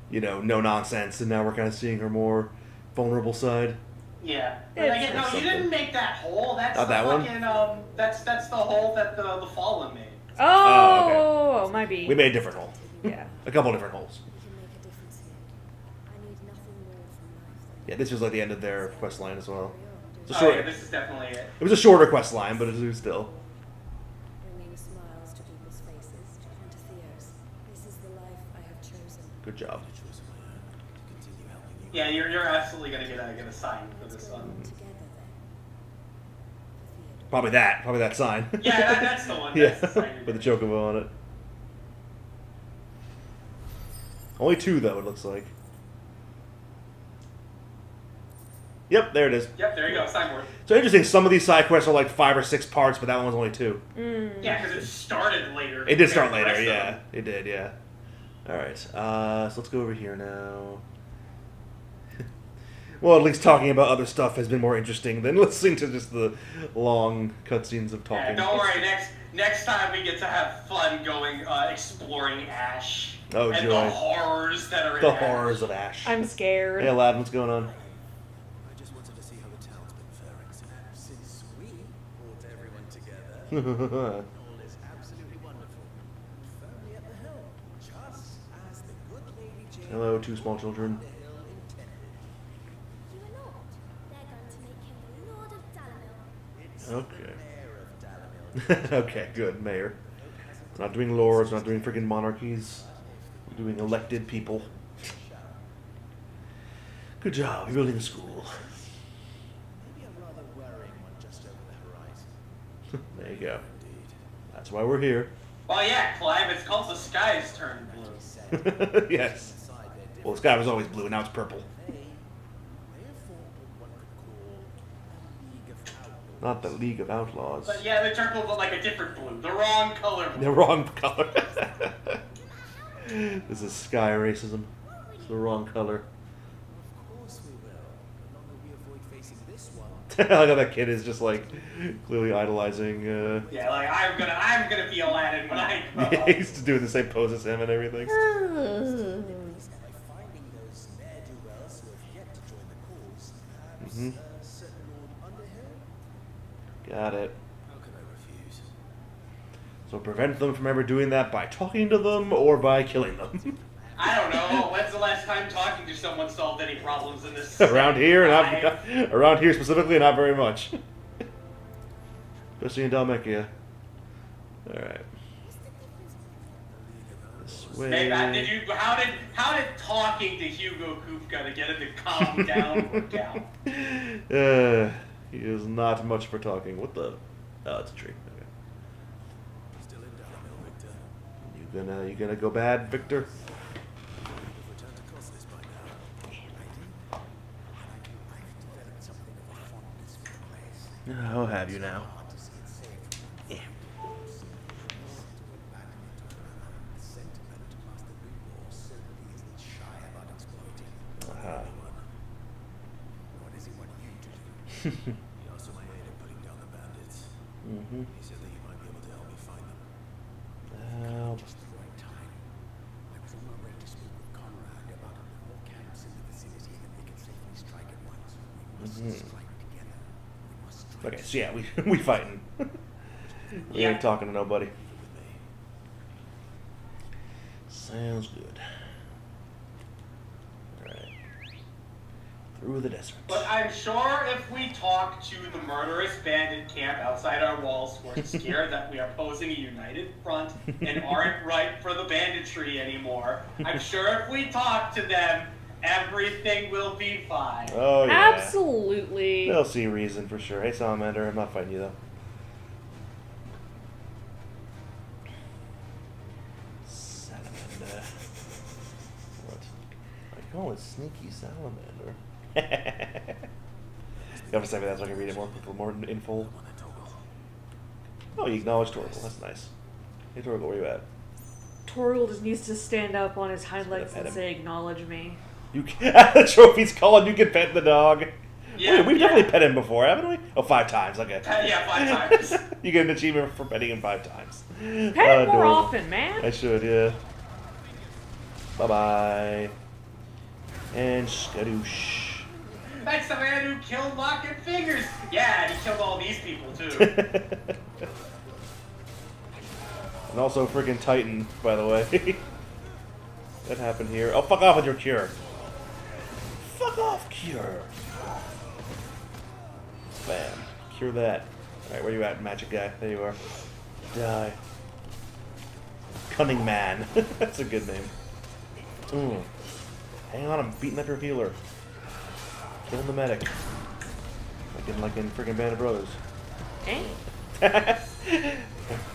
you know, no nonsense, and now we're kind of seeing her more vulnerable side. Yeah. But It's again, no, you something. didn't make that hole. That's Not the that one? fucking that's the hole that the Fallen made. Oh, might be. We made a different hole. Yeah. A couple different holes. We can make a difference here. I need nothing more from life Yeah, this was like the end of their quest line as well. It's a Oh, short, yeah, this is definitely it. it was a shorter quest line, but it was still. bringing smiles to people's faces and to Theo's. This is the life I have chosen. Good job. Choice of my own to continue helping you. Yeah, you're absolutely gonna get a sign for Let's this go one. on together then. For Theodore. Probably that sign. Yeah, that's the one. Yeah, That's the sign you're with the gonna chocobo on it. Only two, though, it looks like. Yep, there it is. get. Yep, there you go, signboard. So interesting, some of these side quests are like 5 or 6 parts, but that one was only 2. Yeah, because it started later. It did start compared to the later, rest of yeah. them. It did, yeah. Alright, so let's go over here now. Well, at least talking about other stuff has been more interesting than listening to just the long cutscenes of Yeah, talking. don't worry. Next time we get to have fun going exploring Ash. Oh, and joy. the horrors that are in The Ash. horrors of Ash. I'm scared. Hey, Aladdin, what's going on? I just wanted to see how the town's been faring since we brought everyone together. All is absolutely wonderful. Firmly at the helm, just as the good lady Jane Hello, 2 small children. on the hill Okay. Mayor of Dalamil. Okay, good, mayor. We're not doing lords, we're not doing freaking monarchies. We're doing elected people. Good job, you're building a school. Maybe a rather worrying one just over the horizon. There you go. That's why we're here. Well, yeah, Clive, it's called the skies turn blue. He said, Yes. inside their Well, the sky was always blue, now it's purple. They may have formed what one could call a League of Outlaws. Not the League of Outlaws. But yeah, they turned blue, but like a different blue. The wrong color blue. The wrong color. This is sky racism. It's the wrong color. Of course we will. The longer we avoid facing this one. Look how that kid is just like clearly idolizing. Yeah, like I'm gonna be Aladdin when I grow up. He's doing the same pose as him and everything. By finding those ne'er-do-wells who have yet to join the cause, perhaps Mhm. a certain Lord Underhill? Got it. How can I refuse? So prevent them from ever doing that by talking to them or by killing them. I don't know. When's the last time talking to someone solved any problems in this? around here, life? around here specifically, not very much. Especially in Dalmekia. All right. This way. Hey, how did talking to Hugo Kupka to get him to calm down work out? He is not much for talking. What the? Oh, it's a tree. Okay. Still in Dalamil, Victor. You gonna go bad, Victor? We've returned to Coslis by now. I do. I've developed something of a fondness for the place. How have you now? Hard to see it saved. Yeah. The sentiment Master Luthor certainly isn't shy about exploiting. Uh-huh. What does he want you to do? He asked for my aid in putting down the bandits. Mm-hmm. He said that you might be able to help me find them. Just the right time. I was on my way to speak with Conrad about more camps in the vicinity that they can safely strike at once. We must strike together. We must strike. Okay, so yeah, we fighting. We ain't talking to nobody. With me. Sounds good. Alright. Through the desert. But I'm sure if we talk to the murderous bandit camp outside our walls who are scared that we are posing a united front and aren't right for the banditry anymore, I'm sure if we talk to them, everything will be fine. Oh yeah. Absolutely. They'll see reason for sure. Hey Salamander, I'm not fighting you though. Salamander. What? I call it Sneaky Salamander. You have to send me that so I can read it more in full. Oh, you acknowledged Torgal. That's nice. Hey Torgal, where you at? Torgal just needs to stand up on his hind gonna legs pet and him. say, "Acknowledge me." You can, the trophy's calling. You can pet the dog. Yeah, Wait, we've yeah. definitely pet him before, haven't we? Oh, 5 times. Okay. Yeah, 5 times. You get an achievement for petting him 5 times. Pet him more Adorable. often, man. I should, yeah. Bye bye. And skadoosh. That's the man who killed Lock and Fingers. Yeah, and he killed all these people too. And also freaking Titan, by the way. That happened here. Oh, fuck off with your cure. Fuck off, cure. Bam. Cure that. Alright, where you at, magic guy? There you are. Die. Cunning Man. That's a good name. Hang on, I'm beating up your healer. Killing the medic. Like in freaking Band of Brothers. Eh?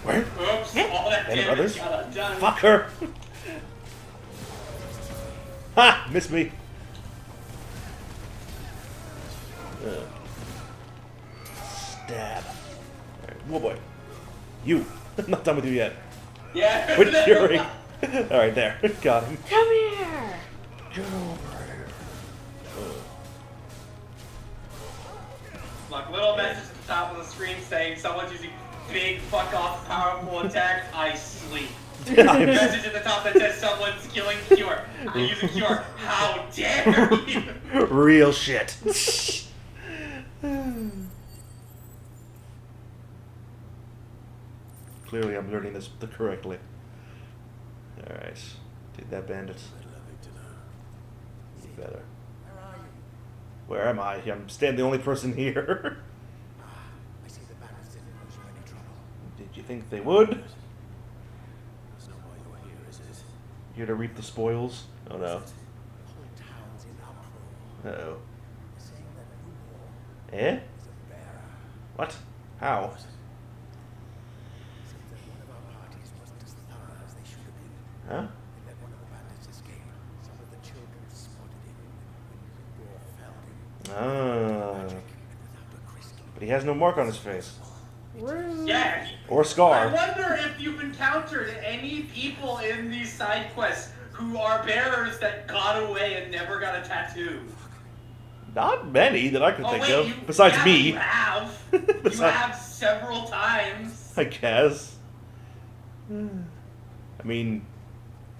Where? Oops, all that Band of damage Brothers? got undone. Fuck her! Ha! Missed me. Stab. Alright, whoa boy. You. Not done with you yet. Yeah. Quit curing. Alright, there. Got him. Come here. Get over here. Look, little message at the top of the screen saying someone's using big fuck off powerful attack. I sleep. Message at the top that says someone's killing Cure. I'm using Cure. How dare you? Real shit. Clearly I'm learning this correctly. Alright. Take that, bandit. You better. Where are you? Where am I? I'm the only person here. I see the battle think they would. That's not why you're here, is it? Here to reap the spoils. Oh no. The whole town's in uproar. Uh-oh. Saying that Rumor Eh? is a bearer. What? How? Says that one of our parties wasn't as thorough as they should have been. Huh? They let one of the bandits escape. Some of the children spotted him when Rumor found him. Ah. Magic, without a Christian. But he has no mark on his face. Rude. Yeah. Or I scar. wonder if you've encountered any people in these side quests who are bearers that got away and never got a tattoo. Not many that I can think wait, of. you, Besides yeah, me. You have. You Besides- have several times. I guess. I mean,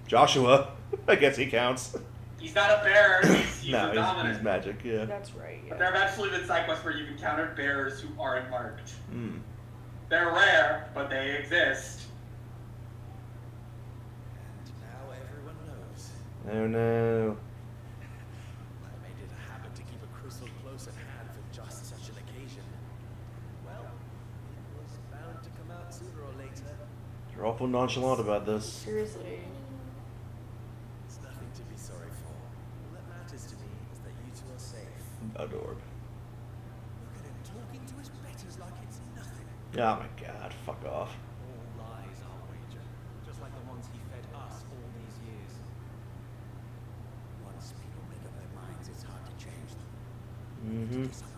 Joshua. I guess he counts. He's not a bearer. He's No, a dominant. he's magic, yeah. That's right. But Yeah. there have absolutely been side quests where you've encountered bearers who aren't marked. Hmm. They're rare, but they exist. And now everyone knows. Oh no. I made it a habit to keep a crystal close at hand for just such an occasion. Well, it was bound to come out sooner or later. You're awful nonchalant about this. Seriously. It's nothing to be sorry for. All that matters to me is that you two are safe. Adored. Look at him talking to his betters like it's nothing. Oh my god, fuck off. All lies, I'll wager. Just like the ones he fed us all these years. Once people make up their minds, it's hard to change them. Mm-hmm. Something.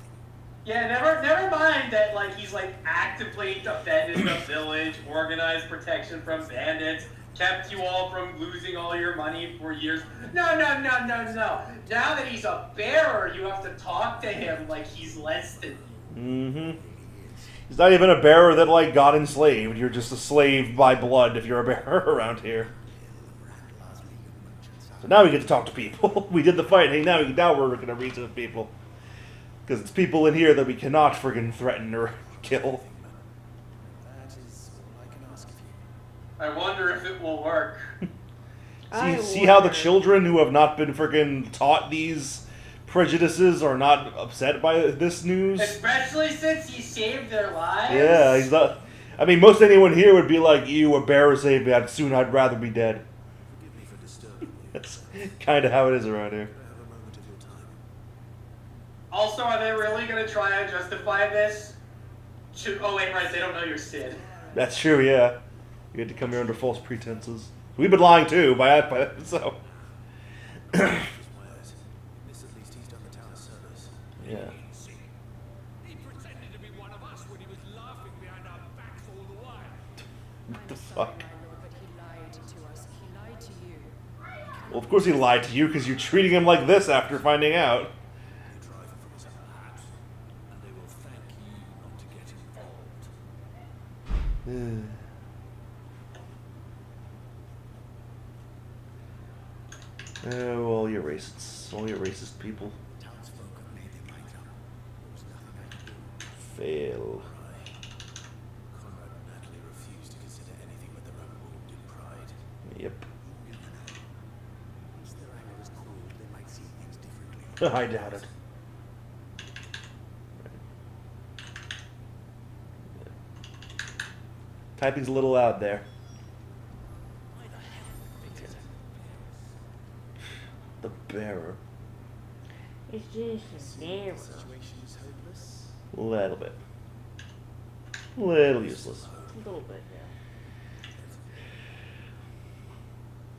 Yeah, never mind that like he's like actively defended the village, organized protection from bandits, kept you all from losing all your money for years. No. Now that he's a bearer, you have to talk to him like he's less than you. Mm-hmm. He's not even a bearer that, like, got enslaved. You're just a slave by blood if you're a bearer around here. So now we get to talk to people. We did the fighting, now we're gonna reason with people. Because it's people in here that we cannot friggin' threaten or kill. That is all I can ask of you. I wonder if it will work. See how the children who have not been friggin' taught these prejudices are not upset by this news? Especially since he saved their lives. Yeah, he's not... I mean, most anyone here would be like, you, a bearer saved me, I'd rather be dead. Forgive me for disturbing you. That's kind of how it is around here. Have a moment of your time. Also, are they really going to try and justify this? Oh, wait, right, they don't know you're Sid. That's true, yeah. You had to come here under false pretenses. We've been lying too, so... His wares. This at least he's done the town a service. Yeah. He pretended to be one of us when he was laughing behind our backs all the while. What the I'm sorry, fuck? my lord, but he lied to us. He lied to you. Well, of course he lied to you, because you're treating him like this after finding out. They drive him from his own house, and they will thank you not to get involved. Oh, all you racist people. Townsfolk have made their minds up. There was nothing I could do. Fail. Conrad and Natalie refused to consider anything but their own wounded pride. Yep. You never know. Once their anger is cooled, they might see things differently. I doubt it. Typing's a little loud there. Why the hell did they attack The bearer. It's just a bearer. the situation is hopeless? Little bit. Little useless. A little bit, yeah.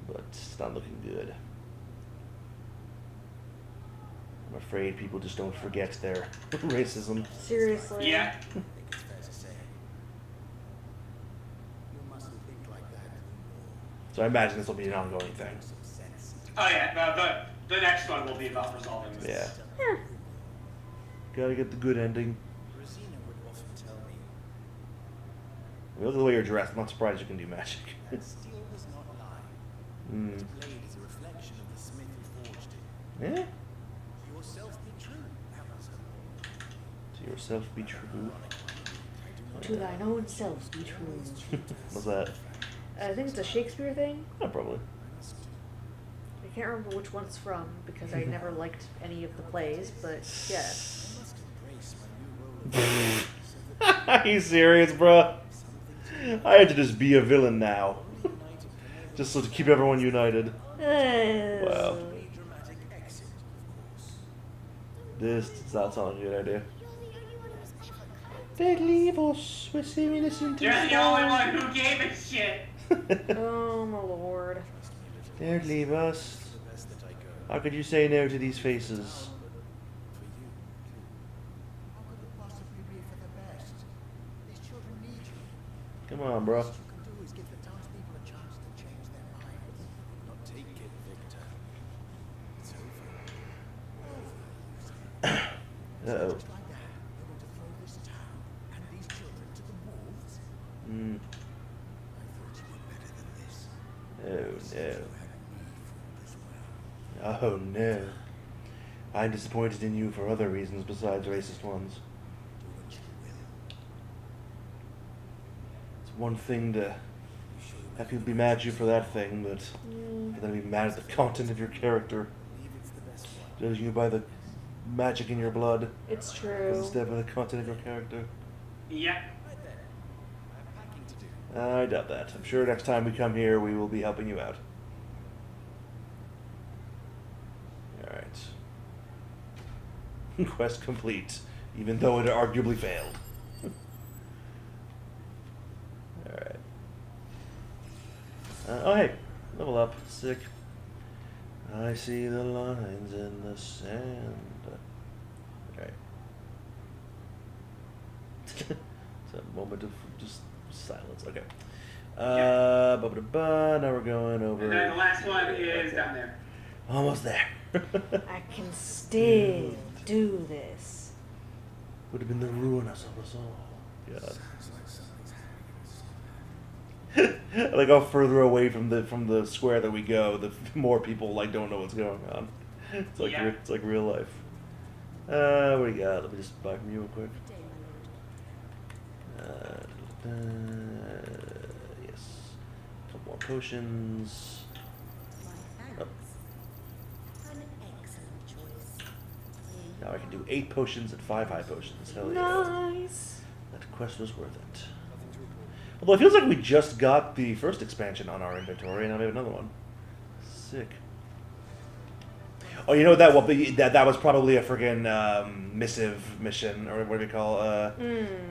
But it's not looking good. I'm afraid people just don't forget their racism. Seriously. Yeah. I think it's fair to say. You mustn't think like that. So I imagine this will be an ongoing thing. Some sense. Oh, yeah, the next one will be about resolving this. Yeah. Gotta get the good ending. Rosina would often tell me I mean, look at the way you're dressed. I'm not surprised you can do magic. that steel does not lie. Hmm. Its blade is a reflection of the smith who forged it. Yeah? Yourself be true. That was her. To yourself be true. To thine own self be true. What's that? I think it's a Shakespeare thing. Oh, probably. I can't remember which one it's from because I never liked any of the plays, but yeah. I must embrace my new role of Are you serious, bruh? something to I had to just be a villain now. Just so to keep everyone united. Wow. This does not sound like a good idea. They leave us. We're so innocent. You're the only one who gave a shit. Oh my lord. Don't leave us. How could you say no to these faces? How could it possibly be for the best? These children need you. Come on, bro. What you can do is give the townspeople a chance to change their minds. Not take it, Victor. It's over. Uh-oh. Just like that, they're going to throw this town and these children to the wolves. Mm. I thought you were better than this. Oh, no. You had me fooled as well. Oh, no. I'm disappointed in you for other reasons besides racist ones. Do what you will. It's one thing to have people be mad at you for that thing, but for them to be mad at the content of your character, Believe it's the best one. judging you by the magic in your blood It's true. instead of the content of your character. Yep. Right then. I have packing to do. I doubt that. I'm sure next time we come here, we will be helping you out. Alright. Quest complete, even though it arguably failed. Alright. Oh, hey. Level up. Sick. I see the lines in the sand. Alright. It's a moment of just silence. Okay. Ba-ba-da-ba. Now we're going over. And then the last one is down there. Almost there. I can still do this. Would have been the ruin of us all. God. I like how further away from the square that we go, the more people like don't know what's going on. It's like Yeah. it's like real life. What do you got? Let me just buy from you real quick. Day, my lord. Yes. A couple more potions. My Oh. thanks. An excellent choice. Now I can do 8 potions and 5 high potions. Hell yeah. Nice. That quest was worth it. Although it feels like we just got the first expansion on our inventory, and now we have another one. Sick. Oh, you know what that was probably a friggin' missive mission, or what do we call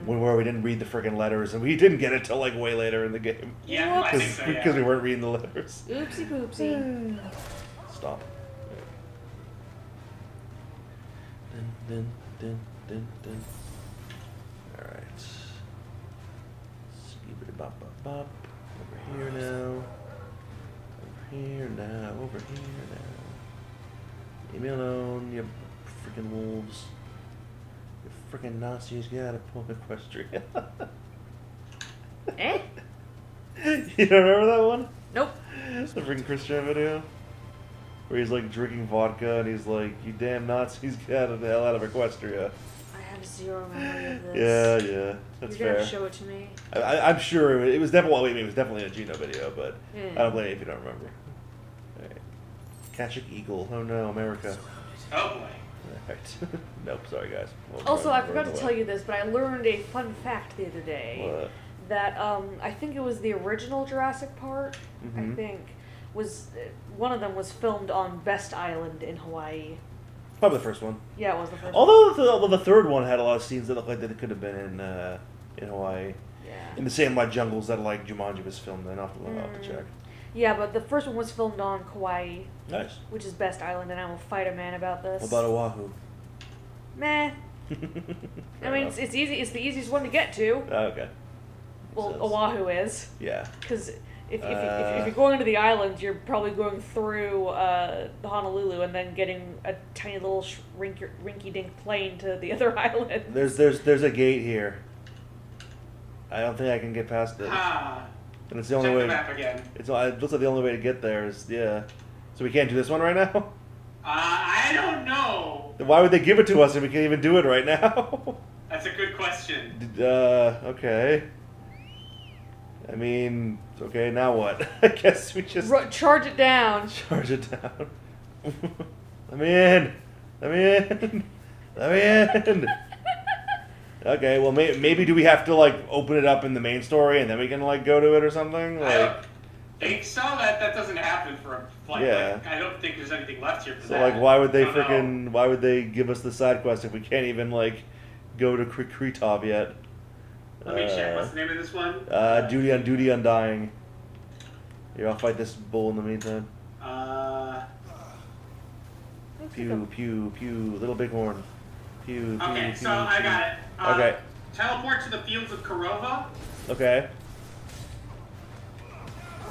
where we didn't read the friggin' letters, and we didn't get it till like way later in the game. Yeah, I think so, yeah. Because we weren't reading the letters. Oopsie poopsie. Stop. Dun, dun, dun, dun, dun. Alright. Bop. Over here now. Over here now. Over here now. Leave me alone, you freaking wolves. You freaking Nazis, get out of Port Equestria. Eh? You don't remember that one? Nope. The freaking Christian video? Where he's like drinking vodka and he's like, you damn Nazis, get the hell out of Equestria. I have zero memory of this. Yeah, that's You're gonna fair. show it to me. I'm sure it was definitely a Gino video, but Yeah. I don't blame you if you don't remember. Alright. Kachik Eagle. Oh no, America. Oh boy. Alright. Nope, sorry guys. Also, I forgot to tell you this, but I learned a fun fact the other day. What? That I think it was the original Jurassic Park. I Mhm. think was one of them was filmed on Best Island in Hawaii. Probably the first one. Yeah, it was the first. Although the third one had a lot of scenes that looked like they could have been in Hawaii. one. Yeah. In the same like jungles that like Jumanji was filmed in. I'll have to check. Yeah, but the first one was filmed on Kauai, Nice. which is Best Island, and I will fight a man about this. What about Oahu? Meh. I mean, it's easy. It's the easiest one to get to. Oh, okay. Well, Sense. Oahu is, Yeah. because if you're going to the island, you're probably going through the Honolulu and then getting a tiny little rinky-dink plane to the other island. There's a gate here. I don't think I can get past it. Ah. And it's the Check only the way. map again. It looks like the only way to get there is So we can't do this one right now. I don't know. Then why would they give it to us if we can't even do it right now? That's a good question. Okay. I mean, okay, now what? I guess we just Charge it down. charge it down. Let me in. Let me in. Let me in. Okay, well, maybe do we have to, like, open it up in the main story and then we can, like, go to it or something? I Like, don't think so. That doesn't happen for a flight. Yeah. Like, I don't think there's anything left here for so, that. like, why would they I don't know. why would they give us the side quest if we can't even, like, go to Kretov yet? Let me check. What's the name of this one? Duty Undying. Here, I'll fight this bull in the meantime. Pew, pew, pew, little bighorn. Pew, pew, Okay, pew, so I pew. got it. Okay. Teleport to the fields of Korova. Okay.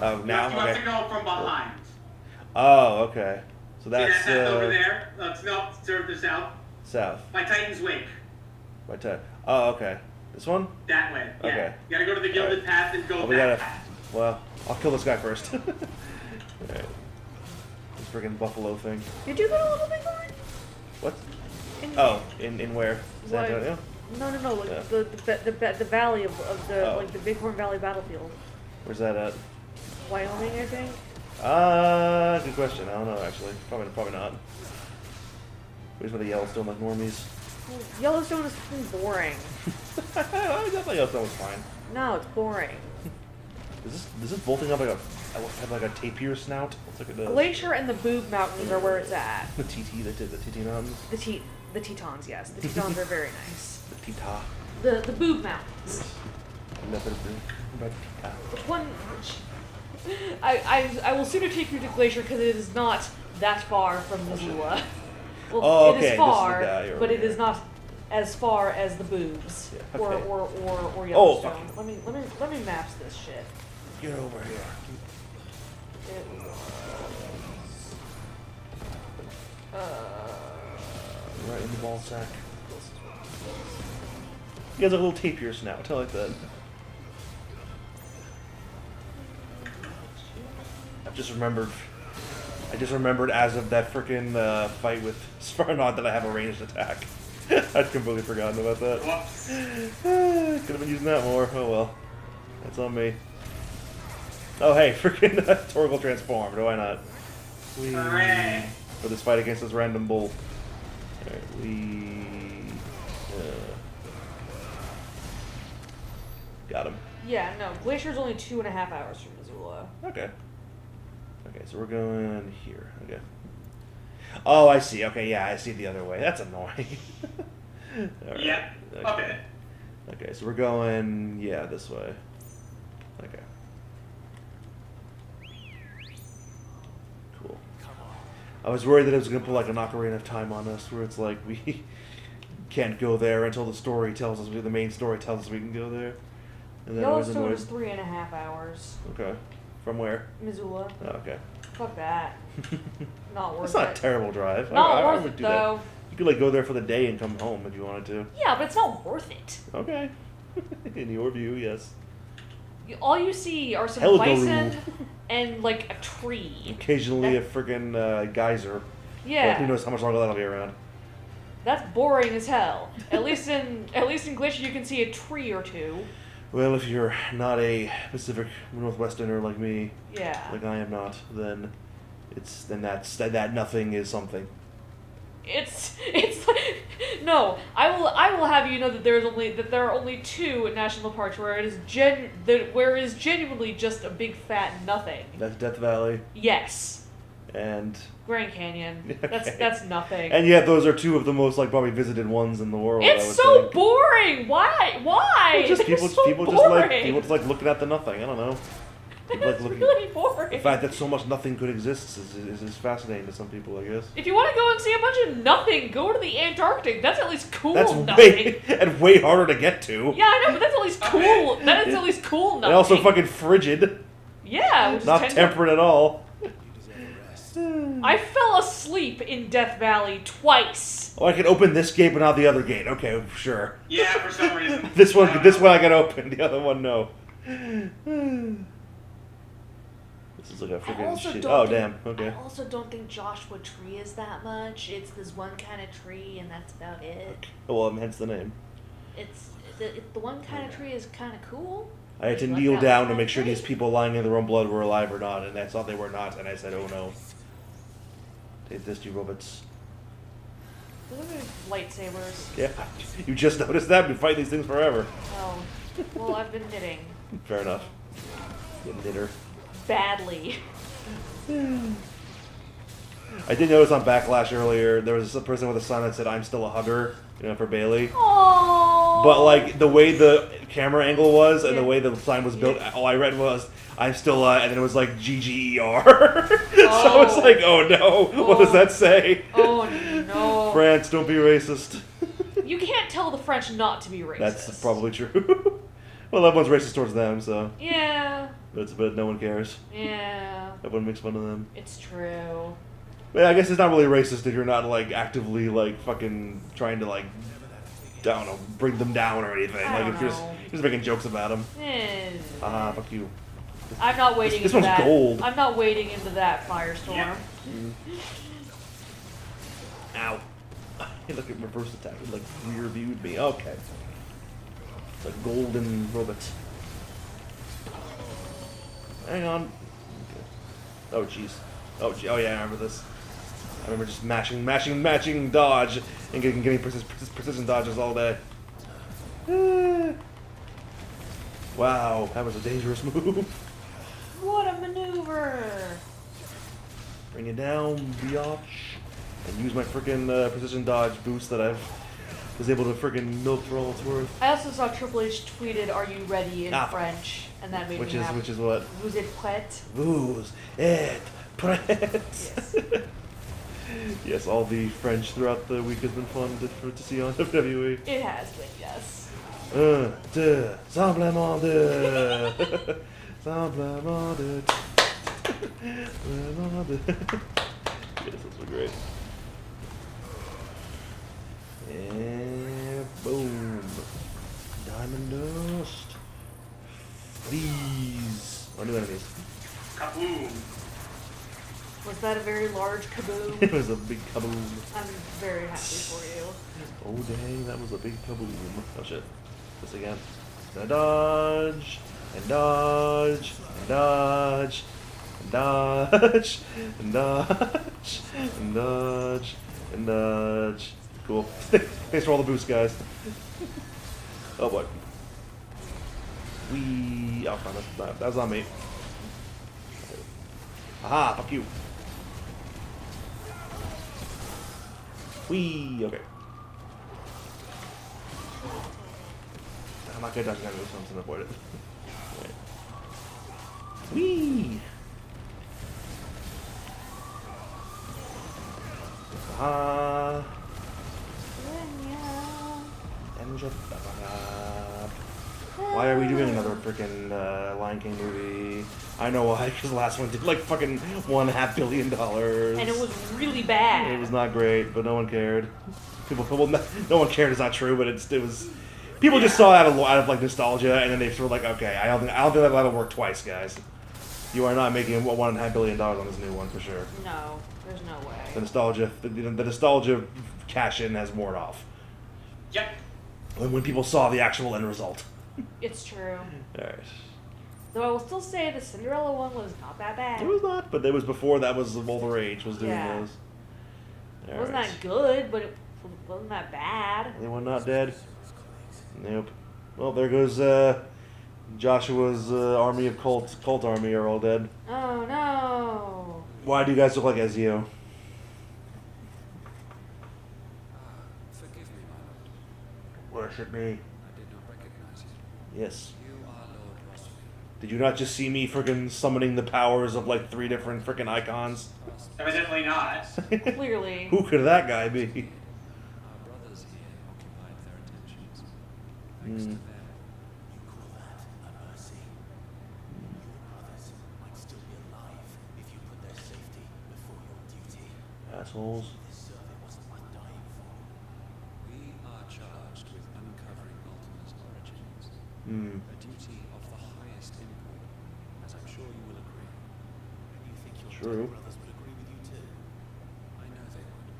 Oh, You now? have Okay. to go from behind. Oh, okay. So See that's, that path over there? No, it's to the south. south. By Titan's Wake. Right to, oh, okay. This one? That way. Yeah. Okay. You gotta go to the Gilded Alright. Path and go Oh, we that gotta, path. well, I'll kill this guy first. Alright. This freaking buffalo thing. Did you go to Little Bighorn? What? In, Oh, in where? San Like- Antonio? No, like Yeah. the valley of the Oh. like the Bighorn Valley battlefield, Where's that at? Wyoming, I think. Good question. I don't know, actually. Probably not. Where's where the Yellowstone like normies? Yellowstone is fucking boring. I thought Yellowstone was fine. No, it's boring. Does this bolting up like have like a tapir snout? Looks like it does. Glacier and the Boob Mountains are where it's at. The TT Mountains? The Tetons, yes. The Tetons are very nice. The Tita. The Boob Mountains. Nothing about Tita. One. I will sooner take you to Glacier because it is not that far from Missoula. Well, Oh, it okay, this is is far, the guy over but it there. is not as far as the Boobs Yeah, or, okay. or Oh, Yellowstone. fuck. Let me maps this shit. Get over here. It Right in the ball sack. He has a little tapir snout. I like that. I just remembered as of that frickin' fight with Svarnod that I have a ranged attack. I'd completely forgotten about that. Whoops. Could have been using that more. Oh well. That's on me. Oh hey, frickin' Torgal transformed. Why not? Whee. Hooray. For this fight against this random bull. Alright, got him. Yeah, no. Glacier's only 2.5 hours from Missoula. Okay. Okay, so we're going here. Okay. Oh, I see. Okay, yeah, I see the other way. That's annoying. Alright. Yep. Okay. A bit. Okay, so we're going, yeah, this way. Okay. Cool. I was worried that it was going to put like an ocarina of time on us, where it's like we can't go there until the story tells us, the main story tells us we can go there. And then I was Yellowstone annoyed. is 3.5 hours. Okay. From where? Missoula. Oh, okay. Fuck that. Not worth It's not a it. terrible drive. Not I worth would it do though. that. You could like go there for the day and come home if you wanted to. Yeah, but it's not worth it. Okay. In your view, yes. All you see are some Helgaroo. bison and like a tree. Occasionally That- a friggin' geyser. But who Yeah, knows how much longer that'll be around. that's boring as hell. At least in Glacier you can see a tree or two. Well, if you're not a Pacific Northwesterner like me, Yeah. like I am not, then that nothing is something. It's like, no. I will have you know that there are only 2 national parks where it is genuinely just a big fat nothing. That's Death Valley Yes, and Grand Canyon. Okay. That's nothing. and yet those are 2 of the most like probably visited ones in the world. I It's would so think. boring. Why? Well, just It's people, so people boring. just like looking at the nothing. I don't know. People like It's looking. really boring. The fact that so much nothing could exist is fascinating to some people, I guess. If you want to go and see a bunch of nothing, go to the Antarctic. That's at least cool That's nothing. way harder to get to. Yeah, I know, but that's at least cool. That is at least cool nothing. And also fucking frigid, yeah, which is not 10 temperate at all. I fell asleep in Death Valley twice. Oh, I can open this gate but not the other gate. Okay, sure. Yeah, for some reason. This I one don't know. I can open. The other one, no. This is like a I freaking also shit. don't Oh, think- damn. Okay. I also don't think Joshua Tree is that much. It's this one kind of tree, and that's about it. Well, hence the name. It's the one kind of tree is kind of cool. I had to You like kneel that down one to make sure tree? these people lying in their own blood were alive or not, and I thought they were not, and I said, oh no. Take this, you robots. Those are lightsabers. Yeah, you just noticed that? We've been fighting these things forever. Oh. Well, I've been knitting. Fair enough. You knitter. Badly. I did notice on Backlash earlier, there was a person with a sign that said, "I'm still a hugger," for Bailey. Aww. But, like, the way the camera angle was and the Yeah. way the sign was built, all I read was, "I'm still and then it was like GGER. So it's like, oh no, what does that say? Oh no. France, don't be racist. You can't tell the French not to be racist. That's probably true. Well, everyone's racist towards them, so. Yeah. But no one cares. Yeah. Everyone makes fun of them. It's true. But yeah, I guess it's not really racist if you're not, like, actively, like, fucking trying to, like, I don't know, bring them down or anything. I Like, don't if you're know. just making jokes about them. Haha, fuck you. I'm not wading This into one's that. gold. I'm not wading into that firestorm. Yeah. Ow. Hey, look at reverse attack. It, like, rear viewed me. Okay. It's a golden robot. Hang on. Okay. Oh, jeez. Oh, oh, yeah, I remember this. I remember just mashing dodge and getting precision dodges all day. Wow, that was a dangerous move. What a maneuver! Bring it down, biatch. And use my freaking precision dodge boost that I've was able to freaking milk for all it's worth. I also saw Triple H tweeted, "Are you ready?" in Ah. French, and that made me happy. Which is what? Vous êtes prête? Vous êtes prêts? Yes. Yes, all the French throughout the week has been fun to see on WWE. It has been, yes. Un, deux, simplement deux. Simplement deux. Simplement deux. Yes, those were great. And boom. Diamond dust. Please. Oh, new enemies. Kaboom. Was that a very large kaboom? It was a big kaboom. I'm very happy for you. Oh dang, that was a big kaboom. Oh shit. This again. Gonna dodge, and dodge, and dodge, and dodge, and dodge, and dodge, and dodge. Cool. Thanks for all the boosts, guys. Oh boy. Oh, that was on me. Aha, fuck you. Wee, okay. I'm not gonna dodge that move, so I'm just gonna avoid it. Right. Wee! Aha! Why are we doing another freaking Lion King movie? I know why, because the last one did like fucking $1.5 billion. And it was really bad. It was not great, but no one cared. No one cared is not true, but it was. People just saw it out of like nostalgia, and then they sort of like, okay, I don't think that'll work twice, guys. You are not making $1.5 billion on this new one for sure. No, there's no way. The nostalgia cash in has worn off. Yep. When people saw the actual end result. It's true. Alright. Though I will still say the Cinderella one was not that bad. It was not, but it was before that was all the rage was doing Yeah. those. It wasn't that good, but it wasn't that bad. Anyone not dead? Nope. Well, there goes Joshua's army of cult army are all dead. Oh no. Why do you guys look like Ezio? Forgive me, my lord. Worship me. I did not recognize you. Yes. You are Lord Rosfield. Did you not just see me friggin' summoning the powers of like 3 different frickin' icons? Evidently not. Clearly. Who could that guy be? Our brothers here occupied their attentions. Thanks to them, You call that a mercy? Your brothers might still be alive if you put their safety before your duty. Assholes. This survey wasn't worth dying for. we are charged with uncovering Ultima's origins. Hmm. A duty of the highest import, as I'm sure you will agree. And you think your True. brothers would agree with you too? I know they would.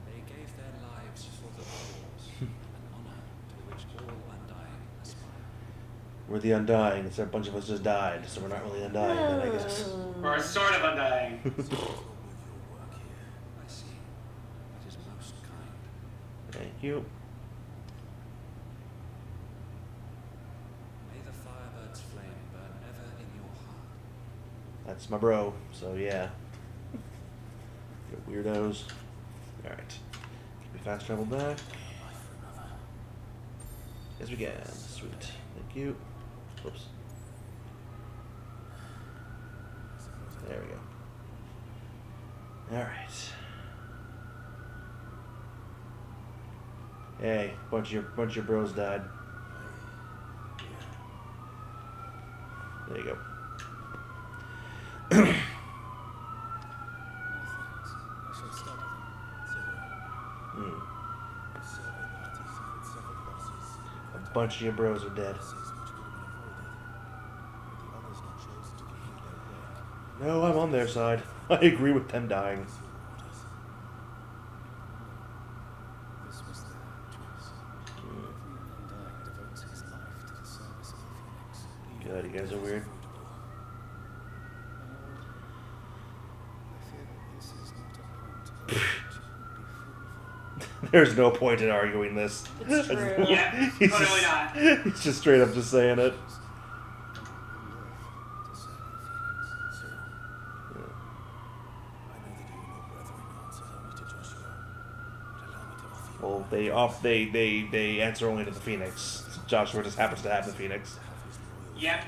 They gave their lives for the cause, an honor to which all undying aspire. We're the Undying. It's a bunch of us just died, so we're not really Undying then, I guess. Or sort of undying. I see. That is most kind. Thank you. May the Firebird's flame burn ever in your heart. That's my bro, so yeah. Good weirdos. Alright. Can we fast travel back? Yes, we can. Sweet. Thank you. Whoops. There we go. Alright. Hey, bunch of your bros died. There you go. No thanks. I shall study them. Hmm. Survey party suffered several losses. A bunch of your bros are dead. Losses which could have been avoided, had the others not chosen to complete their work. No, I'm on their side. I agree with them dying. As your orders. This was their choice. Every Undying devotes his life to the service of the Phoenix. God, you guys are weird. I fear that this is not a point at which it would be fruitful. There's no point in arguing this. It's true. Yeah, He's totally just, not. He's just straight up just saying it. To serve the Phoenix. Sir, I know that you and your brethren answer only to Joshua, but allow me to offer you Well, they answer only to the Phoenix. Joshua just happens to have the Phoenix. Yep.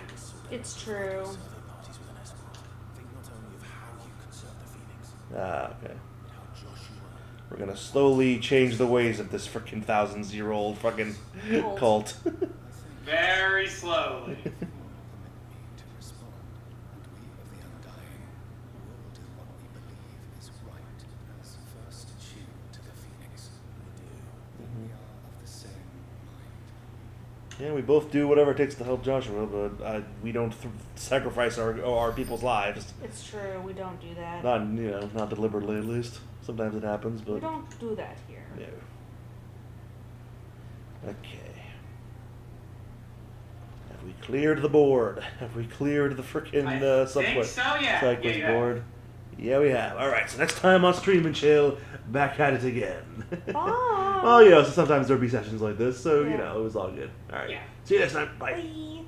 It's true. survey parties with an escort. Think not only of how you can serve the Phoenix, Ah, okay. but how Joshua We're gonna slowly change the ways of this freaking thousands-year-old fucking Cult. cult. Very slowly. permit me to respond, and we of the Undying will do what we believe is right as first tune to the Phoenix. We are of the same mind. Yeah, we both do whatever it takes to help Joshua, but we don't sacrifice our people's lives. It's true. We don't do that. Not deliberately at least. Sometimes it happens, but We don't do that here. yeah. Okay. Have we cleared the board? Have we cleared the frickin' I side think quest, so, yeah. side quest Yeah, yeah. board? Yeah, we have. All right, so next time on Stream and Chill, back at it again. Bye. Oh, yeah. So sometimes there'll be sessions like this, so Yeah. it was all good. All right. Yeah. See you next time. Bye. Bye.